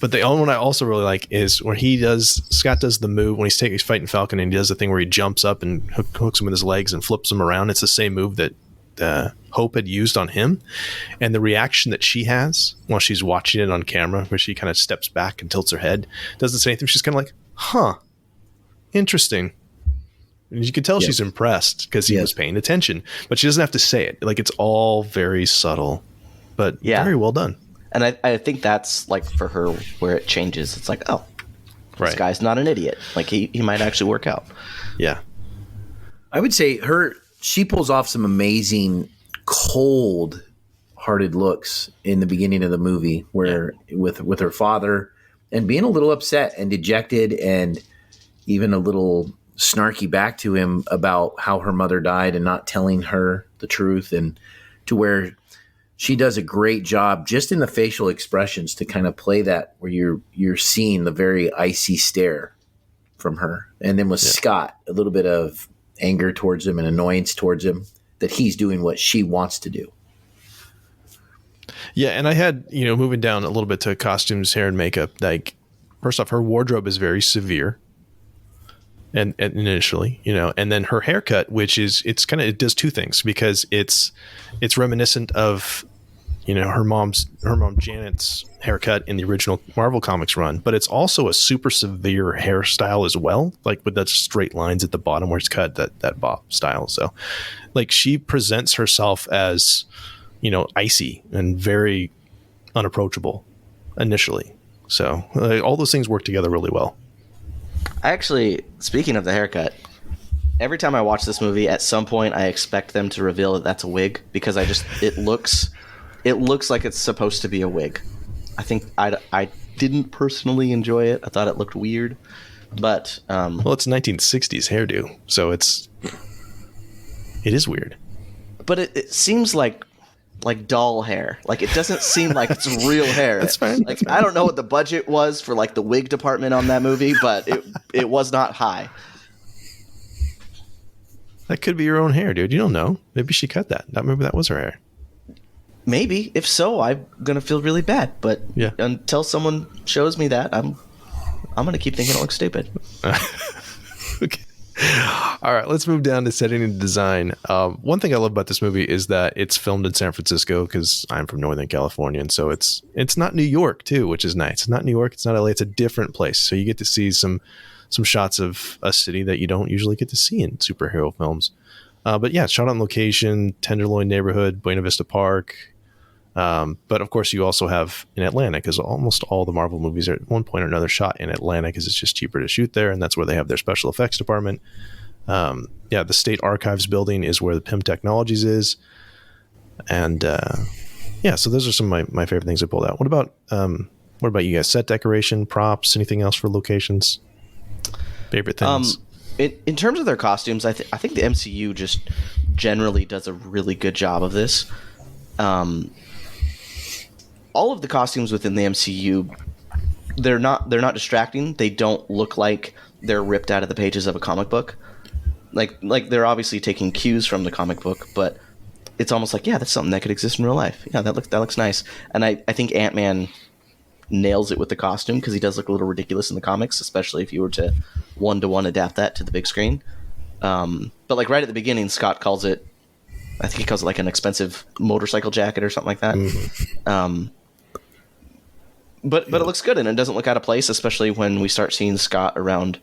Speaker 1: But the only one I also really like is where Scott does the move when he's fighting Falcon, and he does the thing where he jumps up and hooks him with his legs and flips him around. It's the same move that Hope had used on him, and the reaction that she has while she's watching it on camera, where she kind of steps back and tilts her head, doesn't say anything. She's kind of like, huh, interesting. And you can tell she's impressed because he was paying attention, but she doesn't have to say it. Like, it's all very subtle, but very well done.
Speaker 3: And I think that's like for her where it changes. It's like, oh, this guy's not an idiot. Like he might actually work out.
Speaker 1: Yeah.
Speaker 2: I would say she pulls off some amazing cold-hearted looks in the beginning of the movie, where with her father, and being a little upset and dejected, and even a little snarky back to him about how her mother died and not telling her the truth, and to where she does a great job just in the facial expressions to kind of play that, where you're seeing the very icy stare from her. And then with Scott, a little bit of anger towards him and annoyance towards him that he's doing what she wants to do.
Speaker 1: Yeah, and I had, moving down a little bit to costumes, hair, and makeup, like, first off, her wardrobe is very severe. And initially, and then her haircut, which is, it does two things, because it's reminiscent of, her mom Janet's haircut in the original Marvel Comics run, but it's also a super severe hairstyle as well, like with the straight lines at the bottom where it's cut, that bob style. So, like, she presents herself as, icy and very unapproachable initially. So all those things work together really well.
Speaker 3: Actually, speaking of the haircut, every time I watch this movie, at some point I expect them to reveal that that's a wig, because it looks like it's supposed to be a wig. I think I didn't personally enjoy it. I thought it looked weird, but
Speaker 1: well, it's 1960s hairdo, so it is weird.
Speaker 3: But it seems like doll hair. Like, it doesn't seem like it's real hair.
Speaker 1: That's fine.
Speaker 3: Like, I don't know what the budget was for like the wig department on that movie, but it was not high.
Speaker 1: That could be your own hair, dude. You don't know. Maybe she cut that. Maybe that was her hair.
Speaker 3: Maybe. If so, I'm gonna feel really bad. But until someone shows me that, I'm gonna keep thinking it looks stupid.
Speaker 1: Okay. All right, let's move down to setting and design. One thing I love about this movie is that it's filmed in San Francisco, because I'm from Northern California, and so it's not New York too, which is nice. It's not New York, it's not LA, it's a different place. So you get to see some shots of a city that you don't usually get to see in superhero films. But yeah, shot on location, Tenderloin neighborhood, Buena Vista Park. But of course, you also have in Atlanta, because almost all the Marvel movies are at one point or another shot in Atlanta, because it's just cheaper to shoot there, and that's where they have their special effects department. The State Archives building is where the PIM Technologies is, and so those are some of my favorite things I pulled out. What about you guys? Set decoration, props, anything else for locations? Favorite things?
Speaker 3: In terms of their costumes, I think the MCU just generally does a really good job of this. All of the costumes within the MCU, they're not distracting. They don't look like they're ripped out of the pages of a comic book. Like they're obviously taking cues from the comic book, but it's almost like, yeah, that's something that could exist in real life. Yeah, that looks nice. And I think Ant-Man nails it with the costume, because he does look a little ridiculous in the comics, especially if you were to one-to-one adapt that to the big screen. But like right at the beginning, Scott calls it, I think he calls it like an expensive motorcycle jacket or something like that. Mm-hmm. But it looks good, and it doesn't look out of place, especially when we start seeing Scott around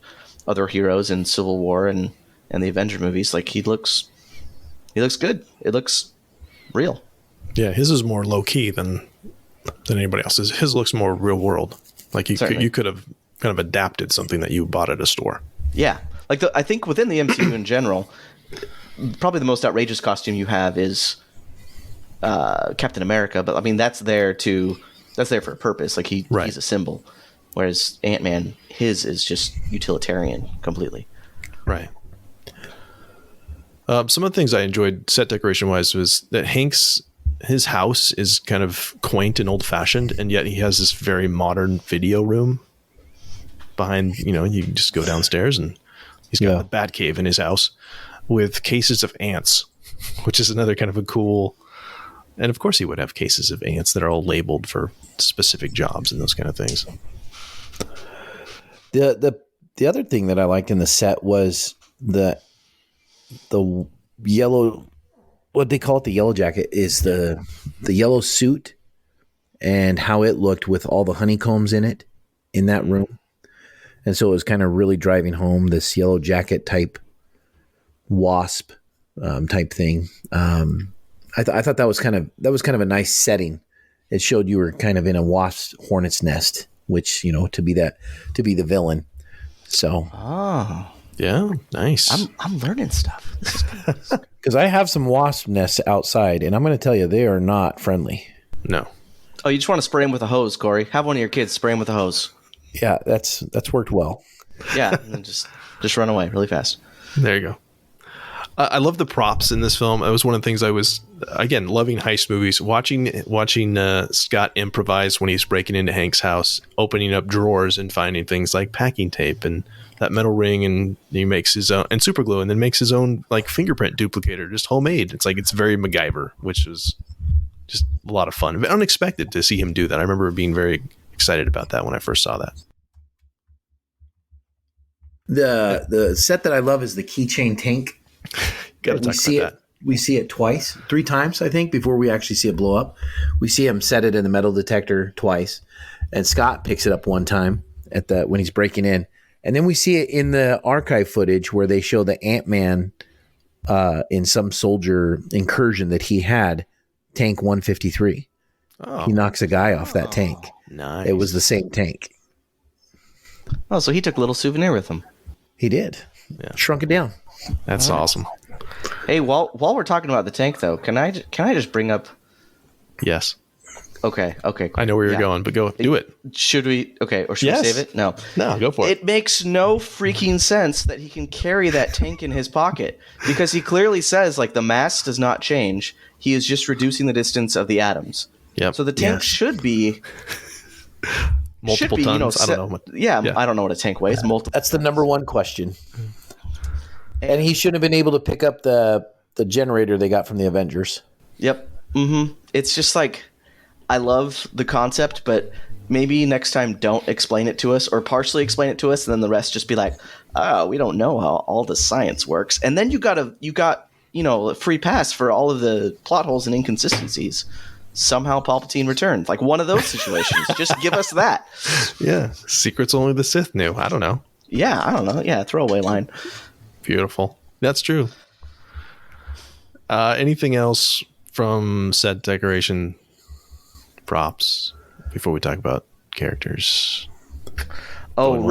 Speaker 3: other heroes in Civil War and the Avenger movies. Like he looks good. It looks real.
Speaker 1: Yeah, his is more low key than anybody else's. His looks more real world. Like you could have kind of adapted something that you bought at a store.
Speaker 3: Yeah, like I think within the MCU in general, probably the most outrageous costume you have is Captain America. But I mean, that's there for a purpose. Like he's a symbol, whereas Ant-Man, his is just utilitarian completely.
Speaker 1: Right. Some of the things I enjoyed set decoration wise was that his house is kind of quaint and old fashioned, and yet he has this very modern video room behind, you can just go downstairs and he's got a bat cave in his house with cases of ants, which is another kind of a cool, and of course he would have cases of ants that are all labeled for specific jobs and those kind of things.
Speaker 2: The other thing that I liked in the set was the yellow, what they call it, the yellow jacket, is the yellow suit and how it looked with all the honeycombs in it in that room. And so it was kind of really driving home this yellow jacket type Wasp type thing. I thought that was kind of a nice setting. It showed you were kind of in a Wasp's hornet's nest, which, to be the villain. So,
Speaker 1: yeah, nice.
Speaker 3: I'm learning stuff. This is good.
Speaker 2: Because I have some wasp nests outside, and I'm going to tell you, they are not friendly.
Speaker 1: No.
Speaker 3: Oh, you just want to spray them with a hose, Corey? Have one of your kids spray them with a hose.
Speaker 2: Yeah, that's worked well.
Speaker 3: Yeah, and just run away really fast.
Speaker 1: There you go. I love the props in this film. It was one of the things I was, again, loving heist movies. Watching Scott improvise when he's breaking into Hank's house, opening up drawers and finding things like packing tape and that metal ring, and he makes his own, and super glue, and then makes his own like fingerprint duplicator, just homemade. It's very MacGyver, which was just a lot of fun. Unexpected to see him do that. I remember being very excited about that when I first saw that.
Speaker 2: The set that I love is the keychain tank.
Speaker 1: Got to talk about that.
Speaker 2: We see it three times, I think, before we actually see it blow up. We see him set it in the metal detector twice, and Scott picks it up one time when he's breaking in, and then we see it in the archive footage where they show the Ant-Man in some soldier incursion that he had, Tank 153. Oh. He knocks a guy off that tank.
Speaker 1: Nice.
Speaker 2: It was the same tank.
Speaker 3: Oh, so he took a little souvenir with him.
Speaker 2: He did. Yeah. Shrunk it down.
Speaker 1: That's awesome.
Speaker 3: Hey, while we're talking about the tank, though, can I just bring up?
Speaker 1: Yes.
Speaker 3: Okay.
Speaker 1: I know where you're going, but do it.
Speaker 3: Should we? Okay, or should we save it? No,
Speaker 1: go for it.
Speaker 3: It makes no freaking sense that he can carry that tank in his pocket, because he clearly says like the mass does not change. He is just reducing the distance of the atoms.
Speaker 1: Yep.
Speaker 3: So the tank should be
Speaker 1: multiple tons. I don't know.
Speaker 3: I don't know what a tank weighs. Multiple.
Speaker 2: That's the number one question. And he shouldn't have been able to pick up the generator they got from the Avengers.
Speaker 3: Yep. Mm-hmm. It's just like, I love the concept, but maybe next time don't explain it to us, or partially explain it to us, and then the rest just be like, oh, we don't know how all the science works. And then you got a free pass for all of the plot holes and inconsistencies. Somehow Palpatine returned. Like one of those situations. Just give us that.
Speaker 1: Yeah. Secrets only the Sith knew. I don't know.
Speaker 3: Yeah, I don't know. Yeah, throwaway line.
Speaker 1: Beautiful. That's true. Anything else from set decoration, props, before we talk about characters?
Speaker 3: Oh,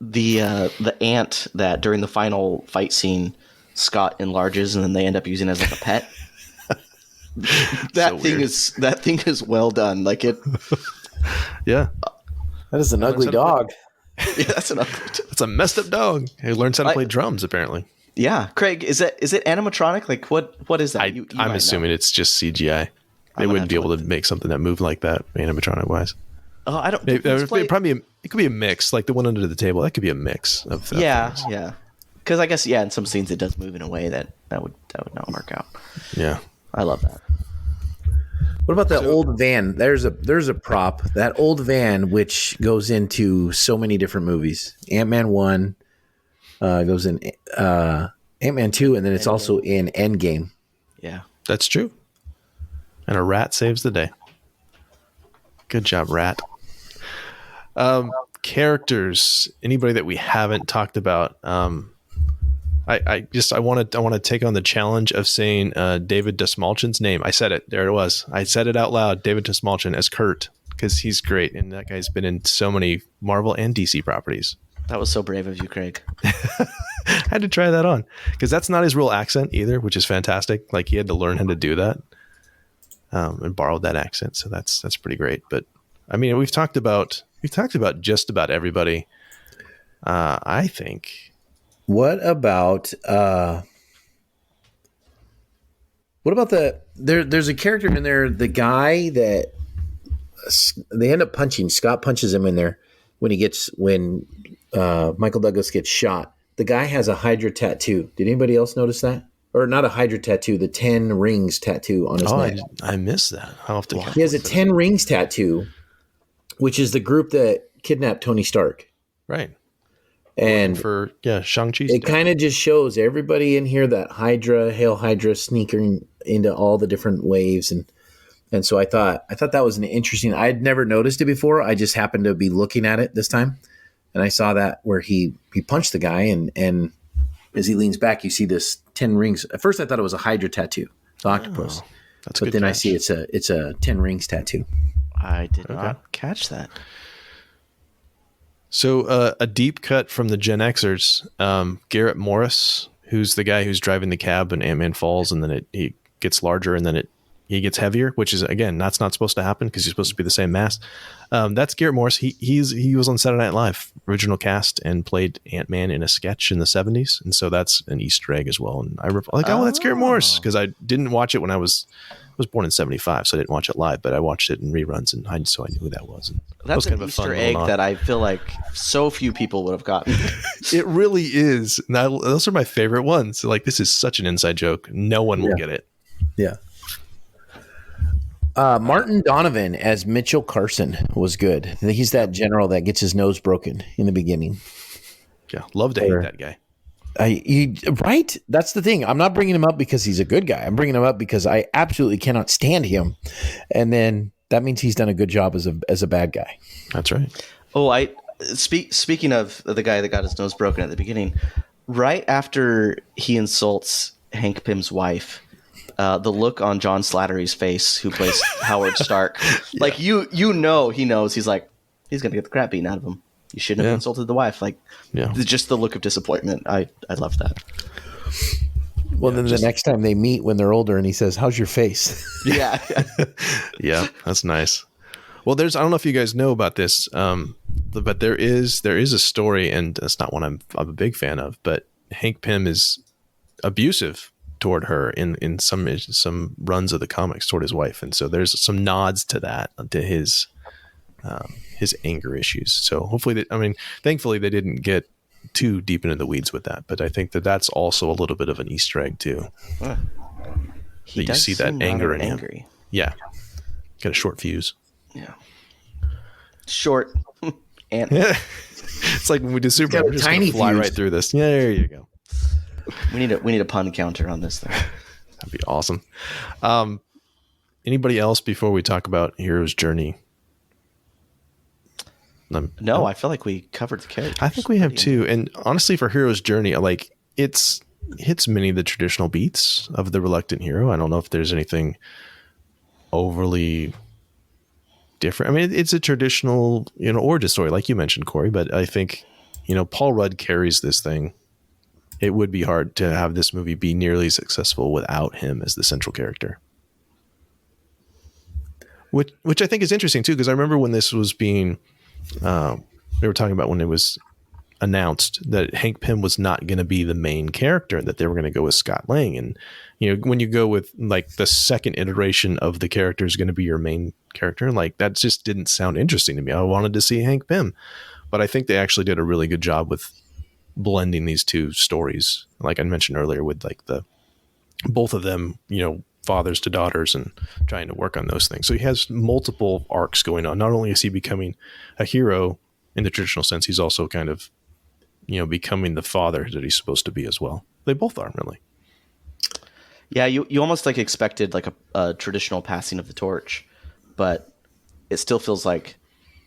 Speaker 3: the ant that during the final fight scene, Scott enlarges and then they end up using as like a pet. That thing is well done. Like it.
Speaker 1: Yeah.
Speaker 2: That is an ugly dog.
Speaker 3: Yeah, that's an ugly dog.
Speaker 1: It's a messed up dog who learns how to play drums, apparently.
Speaker 3: Yeah. Craig, is it animatronic? Like what is that?
Speaker 1: I'm assuming it's just CGI. They wouldn't be able to make something that moved like that animatronic wise. Oh, I don't. It could be a mix, like the one under the table. That could be a mix of.
Speaker 3: Yeah. Because I guess in some scenes it does move in a way that would not work out.
Speaker 1: Yeah,
Speaker 3: I love that.
Speaker 2: What about that old van? There's a prop. That old van, which goes into so many different movies. Ant-Man 1, Goes in Ant-Man 2, and then it's also in Endgame.
Speaker 3: Yeah.
Speaker 1: That's true. And a rat saves the day. Good job, rat. Characters. Anybody that we haven't talked about. I want to take on the challenge of saying David Dastmalchian's name. I said it. There it was. I said it out loud. David Dastmalchian as Kurt, because he's great, and that guy's been in so many Marvel and DC properties.
Speaker 3: That was so brave of you, Craig.
Speaker 1: I had to try that on because that's not his real accent either, which is fantastic. Like he had to learn how to do that, and borrowed that accent. So that's pretty great. But I mean, we've talked about just about everybody. I think.
Speaker 2: What about there's a character in there, the guy that they end up punching. Scott punches him in there when Michael Douglas gets shot. The guy has a Hydra tattoo. Did anybody else notice that? Or not a Hydra tattoo, the 10 rings tattoo on his neck.
Speaker 1: I missed that. I'll have to.
Speaker 2: He has a 10 rings tattoo, which is the group that kidnapped Tony Stark.
Speaker 1: Right.
Speaker 2: And
Speaker 1: for Shang-Chi.
Speaker 2: It kind of just shows everybody in here that Hail Hydra sneaking into all the different waves. And so I thought that was an interesting, I'd never noticed it before. I just happened to be looking at it this time. And I saw that where he punched the guy and as he leans back, you see this 10 rings. At first I thought it was a Hydra tattoo, the octopus.
Speaker 1: That's
Speaker 2: but then catch. I see it's a 10 rings tattoo.
Speaker 3: I did not catch that.
Speaker 1: So a deep cut from the Gen Xers, Garrett Morris, who's the guy who's driving the cab and Ant-Man falls, and then he gets larger, and then he gets heavier, which is, again, that's not supposed to happen because he's supposed to be the same mass. That's Garrett Morris. He was on Saturday Night Live, original cast, and played Ant-Man in a sketch in the 70s, and so that's an Easter egg as well. And I was like, that's Garrett Morris, because I didn't watch it when I was born in 75, so I didn't watch it live, but I watched it in reruns, and so I knew who that was. And
Speaker 3: that's an Easter egg that I feel like so few people would have gotten.
Speaker 1: It really is. Now, those are my favorite ones. Like, this is such an inside joke. No one will get it.
Speaker 2: Yeah. Martin Donovan as Mitchell Carson was good. He's that general that gets his nose broken in the beginning.
Speaker 1: Yeah, love to hate that guy.
Speaker 2: Right? That's the thing. I'm not bringing him up because he's a good guy. I'm bringing him up because I absolutely cannot stand him. And then that means he's done a good job as a bad guy.
Speaker 1: That's right.
Speaker 3: Oh, speaking of the guy that got his nose broken at the beginning, right after he insults Hank Pym's wife, the look on John Slattery's face, who plays Howard Stark, like he knows. He's like, he's gonna get the crap beaten out of him. You shouldn't have insulted the wife. Like, just the look of disappointment. I love that.
Speaker 2: Well, then the next time they meet when they're older, and he says, "How's your face?"
Speaker 3: Yeah,
Speaker 1: yeah, that's nice. Well, I don't know if you guys know about this, but there is a story, and that's not one I'm a big fan of. But Hank Pym is abusive toward her in some runs of the comics toward his wife, and so there's some nods to that, to his anger issues. So hopefully, thankfully they didn't get too deep into the weeds with that. But I think that's also a little bit of an Easter egg too.
Speaker 3: He
Speaker 1: that you see that anger in him. Yeah, got a short fuse.
Speaker 3: Yeah, short. And
Speaker 1: it's like when we do Superman, we're just gonna fly right through this. Yeah, there you go.
Speaker 3: We need a pun counter on this thing.
Speaker 1: That'd be awesome. Anybody else before we talk about Hero's Journey?
Speaker 3: No, I feel like we covered the characters.
Speaker 1: I think we have too. And honestly, for Hero's Journey, like it hits many of the traditional beats of the reluctant hero. I don't know if there's anything overly different. I mean, it's a traditional, origin story, like you mentioned, Corey. But I think, Paul Rudd carries this thing. It would be hard to have this movie be nearly successful without him as the central character. Which I think is interesting too, because I remember when this was being, they were talking about when it was announced that Hank Pym was not going to be the main character, that they were going to go with Scott Lang. And, when you go with like the second iteration of the character is going to be your main character, like that just didn't sound interesting to me. I wanted to see Hank Pym, but I think they actually did a really good job with blending these two stories. Like I mentioned earlier, with like both of them, fathers to daughters, and trying to work on those things. So he has multiple arcs going on. Not only is he becoming a hero in the traditional sense, he's also kind of becoming the father that he's supposed to be as well. They both are, really.
Speaker 3: Yeah, you almost like expected like a traditional passing of the torch, but it still feels like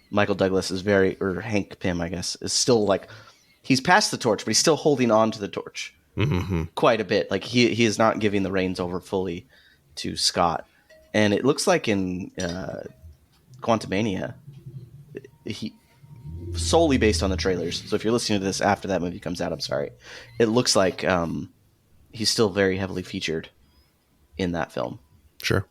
Speaker 3: Michael Douglas is or Hank Pym, I guess, is still like, he's passed the torch, but he's still holding on to the torch quite a bit. Like he is not giving the reins over fully to Scott. And it looks like in Quantumania, he solely based on the trailers. So if you're listening to this after that movie comes out, I'm sorry. It looks like he's still very heavily featured in that film.
Speaker 1: Sure.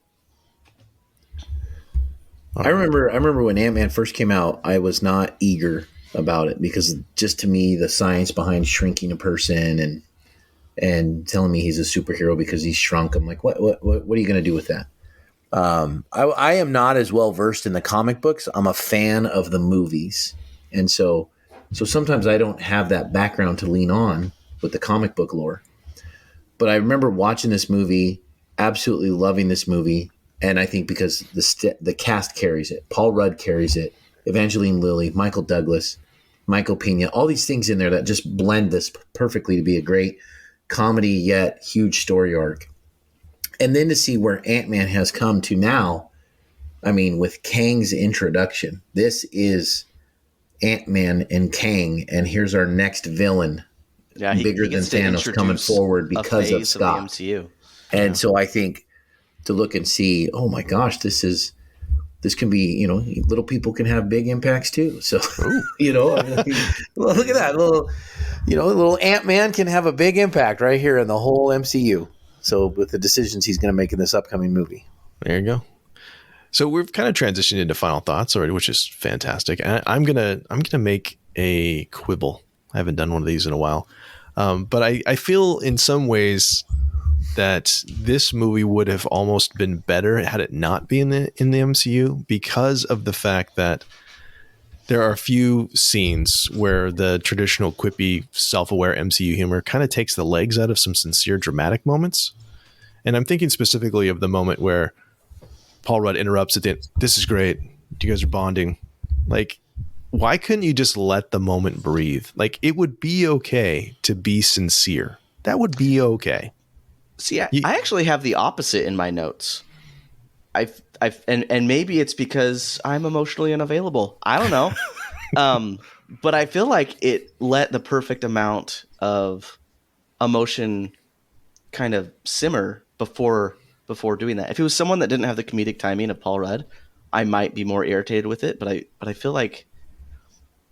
Speaker 2: I remember when Ant-Man first came out, I was not eager about it because just to me, the science behind shrinking a person and telling me he's a superhero because he's shrunk, I'm like, what are you going to do with that? I am not as well versed in the comic books. I'm a fan of the movies. And so sometimes I don't have that background to lean on with the comic book lore. But I remember watching this movie, absolutely loving this movie. And I think because the cast carries it. Paul Rudd carries it. Evangeline Lilly, Michael Douglas, Michael Pena, all these things in there that just blend this perfectly to be a great comedy yet huge story arc. And then to see where Ant-Man has come to now, I mean, with Kang's introduction, this is Ant-Man and Kang, and here's our next villain, bigger than Thanos coming forward because of Scott.
Speaker 3: Of the MCU.
Speaker 2: And so I think to look and see, oh my gosh, this can be, little people can have big impacts too. So, look at that little Ant-Man can have a big impact right here in the whole MCU. So with the decisions he's going to make in this upcoming movie.
Speaker 1: There you go. So we've kind of transitioned into final thoughts already, which is fantastic. And I'm gonna make a quibble. I haven't done one of these in a while, but I feel in some ways that this movie would have almost been better had it not been in the MCU because of the fact that there are a few scenes where the traditional quippy, self-aware MCU humor kind of takes the legs out of some sincere dramatic moments. And I'm thinking specifically of the moment where Paul Rudd interrupts at the end. This is great. You guys are bonding. Like, why couldn't you just let the moment breathe? Like, it would be okay to be sincere. That would be okay.
Speaker 3: See, I actually have the opposite in my notes. And maybe it's because I'm emotionally unavailable. I don't know. But I feel like it let the perfect amount of emotion kind of simmer before doing that. If it was someone that didn't have the comedic timing of Paul Rudd, I might be more irritated with it. But I feel like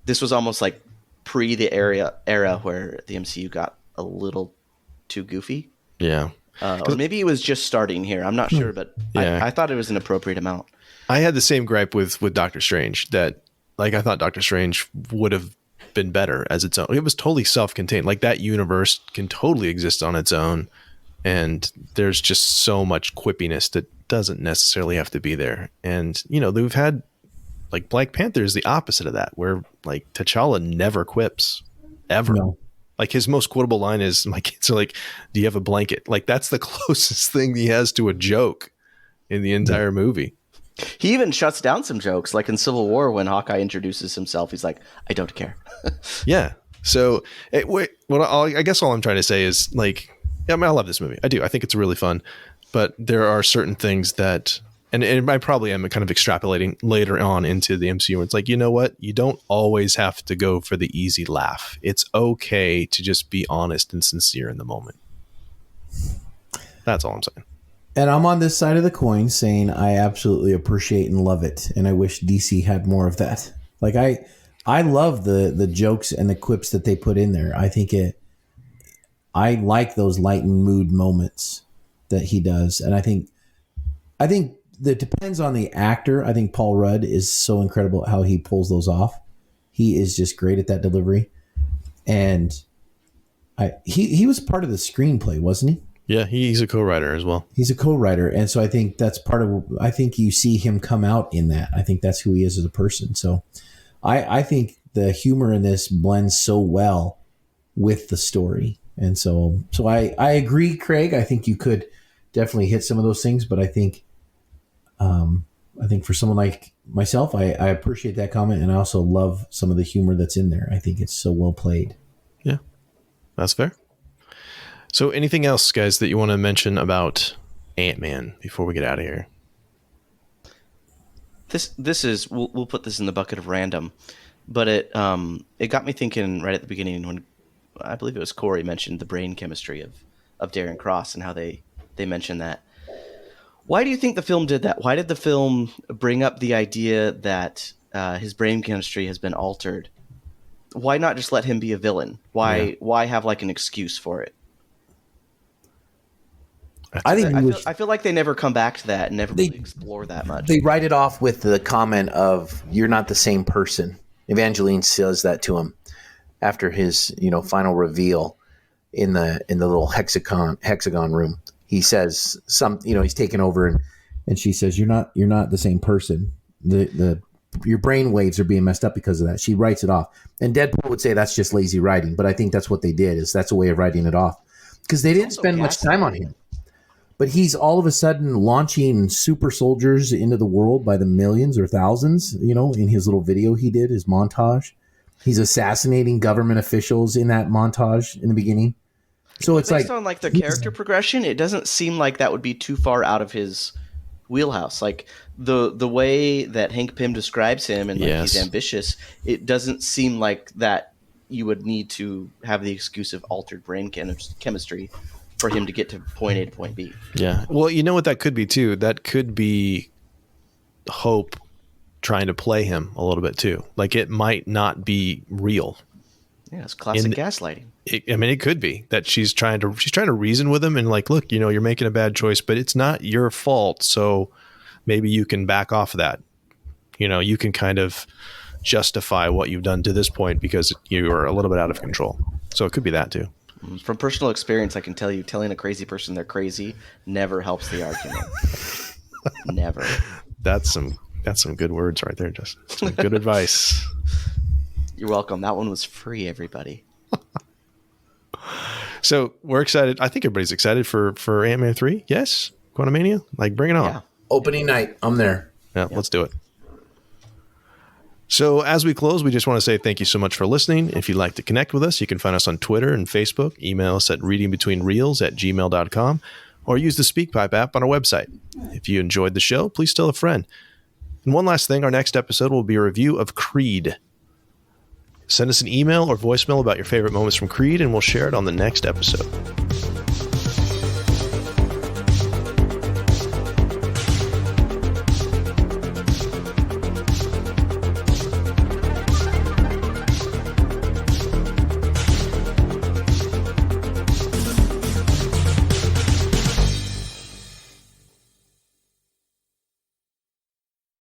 Speaker 3: this was almost like pre the era where the MCU got a little too goofy.
Speaker 1: Yeah.
Speaker 3: Or maybe it was just starting here. I'm not sure, but yeah. I thought it was an appropriate amount.
Speaker 1: I had the same gripe with Doctor Strange that, like, I thought Doctor Strange would have been better as its own. It was totally self-contained. Like, that universe can totally exist on its own. And there's just so much quippiness that doesn't necessarily have to be there. And, we've had, like, Black Panther is the opposite of that, where, like, T'Challa never quips ever. No. Like, his most quotable line is, my kids are like, do you have a blanket? Like, that's the closest thing he has to a joke in the entire movie.
Speaker 3: He even shuts down some jokes. Like in Civil War, when Hawkeye introduces himself, he's like, I don't care.
Speaker 1: Yeah. So I guess all I'm trying to say is, like, I love this movie. I do. I think it's really fun. But there are certain things that, and I probably am kind of extrapolating later on into the MCU. Where it's like, you know what? You don't always have to go for the easy laugh. It's okay to just be honest and sincere in the moment. That's all I'm saying.
Speaker 4: And I'm on this side of the coin saying I absolutely appreciate and love it. And I wish DC had more of that. Like, I love the jokes and the quips that they put in there. I like those lightened mood moments that he does. And I think that depends on the actor. I think Paul Rudd is so incredible at how he pulls those off. He is just great at that delivery. And he was part of the screenplay, wasn't he?
Speaker 1: Yeah, he's a co-writer as well.
Speaker 4: He's a co-writer. And so I think that's I think you see him come out in that. I think that's who he is as a person. So I think the humor in this blends so well with the story. And so I agree, Craig. I think you could definitely hit some of those things, but I think for someone like myself, I appreciate that comment, and I also love some of the humor that's in there. I think it's so well played.
Speaker 1: That's fair. So anything else, guys, that you want to mention about Ant-Man before we get out of here?
Speaker 3: This is we'll put this in the bucket of random, but it got me thinking right at the beginning when I believe it was Corey mentioned the brain chemistry of Darren Cross and how they mentioned that. Why do you think the film did that? Why did the film bring up the idea that his brain chemistry has been altered? Why not just let him be a villain? Why have like an excuse for it? I feel like they never come back to that and never really explore that much.
Speaker 2: They write it off with the comment of "You're not the same person." Evangeline says that to him after his final reveal in the little hexagon room. He says he's taken over and she says, "You're not the same person. Your brain waves are being messed up because of that." She writes it off. And Deadpool would say that's just lazy writing, but I think that's what they did. That's a way of writing it off because they didn't spend much time on him. But he's all of a sudden launching super soldiers into the world by the millions or thousands, in his little video he did, his montage. He's assassinating government officials in that montage in the beginning. So it's
Speaker 3: based on the character progression, it doesn't seem like that would be too far out of his wheelhouse. Like the way that Hank Pym describes him and he's ambitious, it doesn't seem like that you would need to have the excuse of altered brain chemistry for him to get to point A to point B.
Speaker 1: Yeah. Well, you know what that could be too? That could be Hope trying to play him a little bit too. Like it might not be real.
Speaker 3: Yeah, it's classic gaslighting.
Speaker 1: It could be that she's trying to reason with him and look, you're making a bad choice, but it's not your fault. So maybe you can back off of that. You can kind of justify what you've done to this point because you are a little bit out of control. So it could be that too.
Speaker 3: From personal experience, I can tell you, telling a crazy person they're crazy never helps the argument. Never.
Speaker 1: That's some good words right there, Justin. Some good advice.
Speaker 3: You're welcome. That one was free, everybody.
Speaker 1: So we're excited. I think everybody's excited for Ant-Man 3. Yes? Quantumania? Bring it on.
Speaker 2: Yeah. Opening night. I'm there.
Speaker 1: Yeah, let's do it. So as we close, we just want to say thank you so much for listening. If you'd like to connect with us, you can find us on Twitter and Facebook. Email us at readingbetweenreels@gmail.com or use the SpeakPipe app on our website. If you enjoyed the show, please tell a friend. And one last thing, our next episode will be a review of Creed. Send us an email or voicemail about your favorite moments from Creed, and we'll share it on the next episode.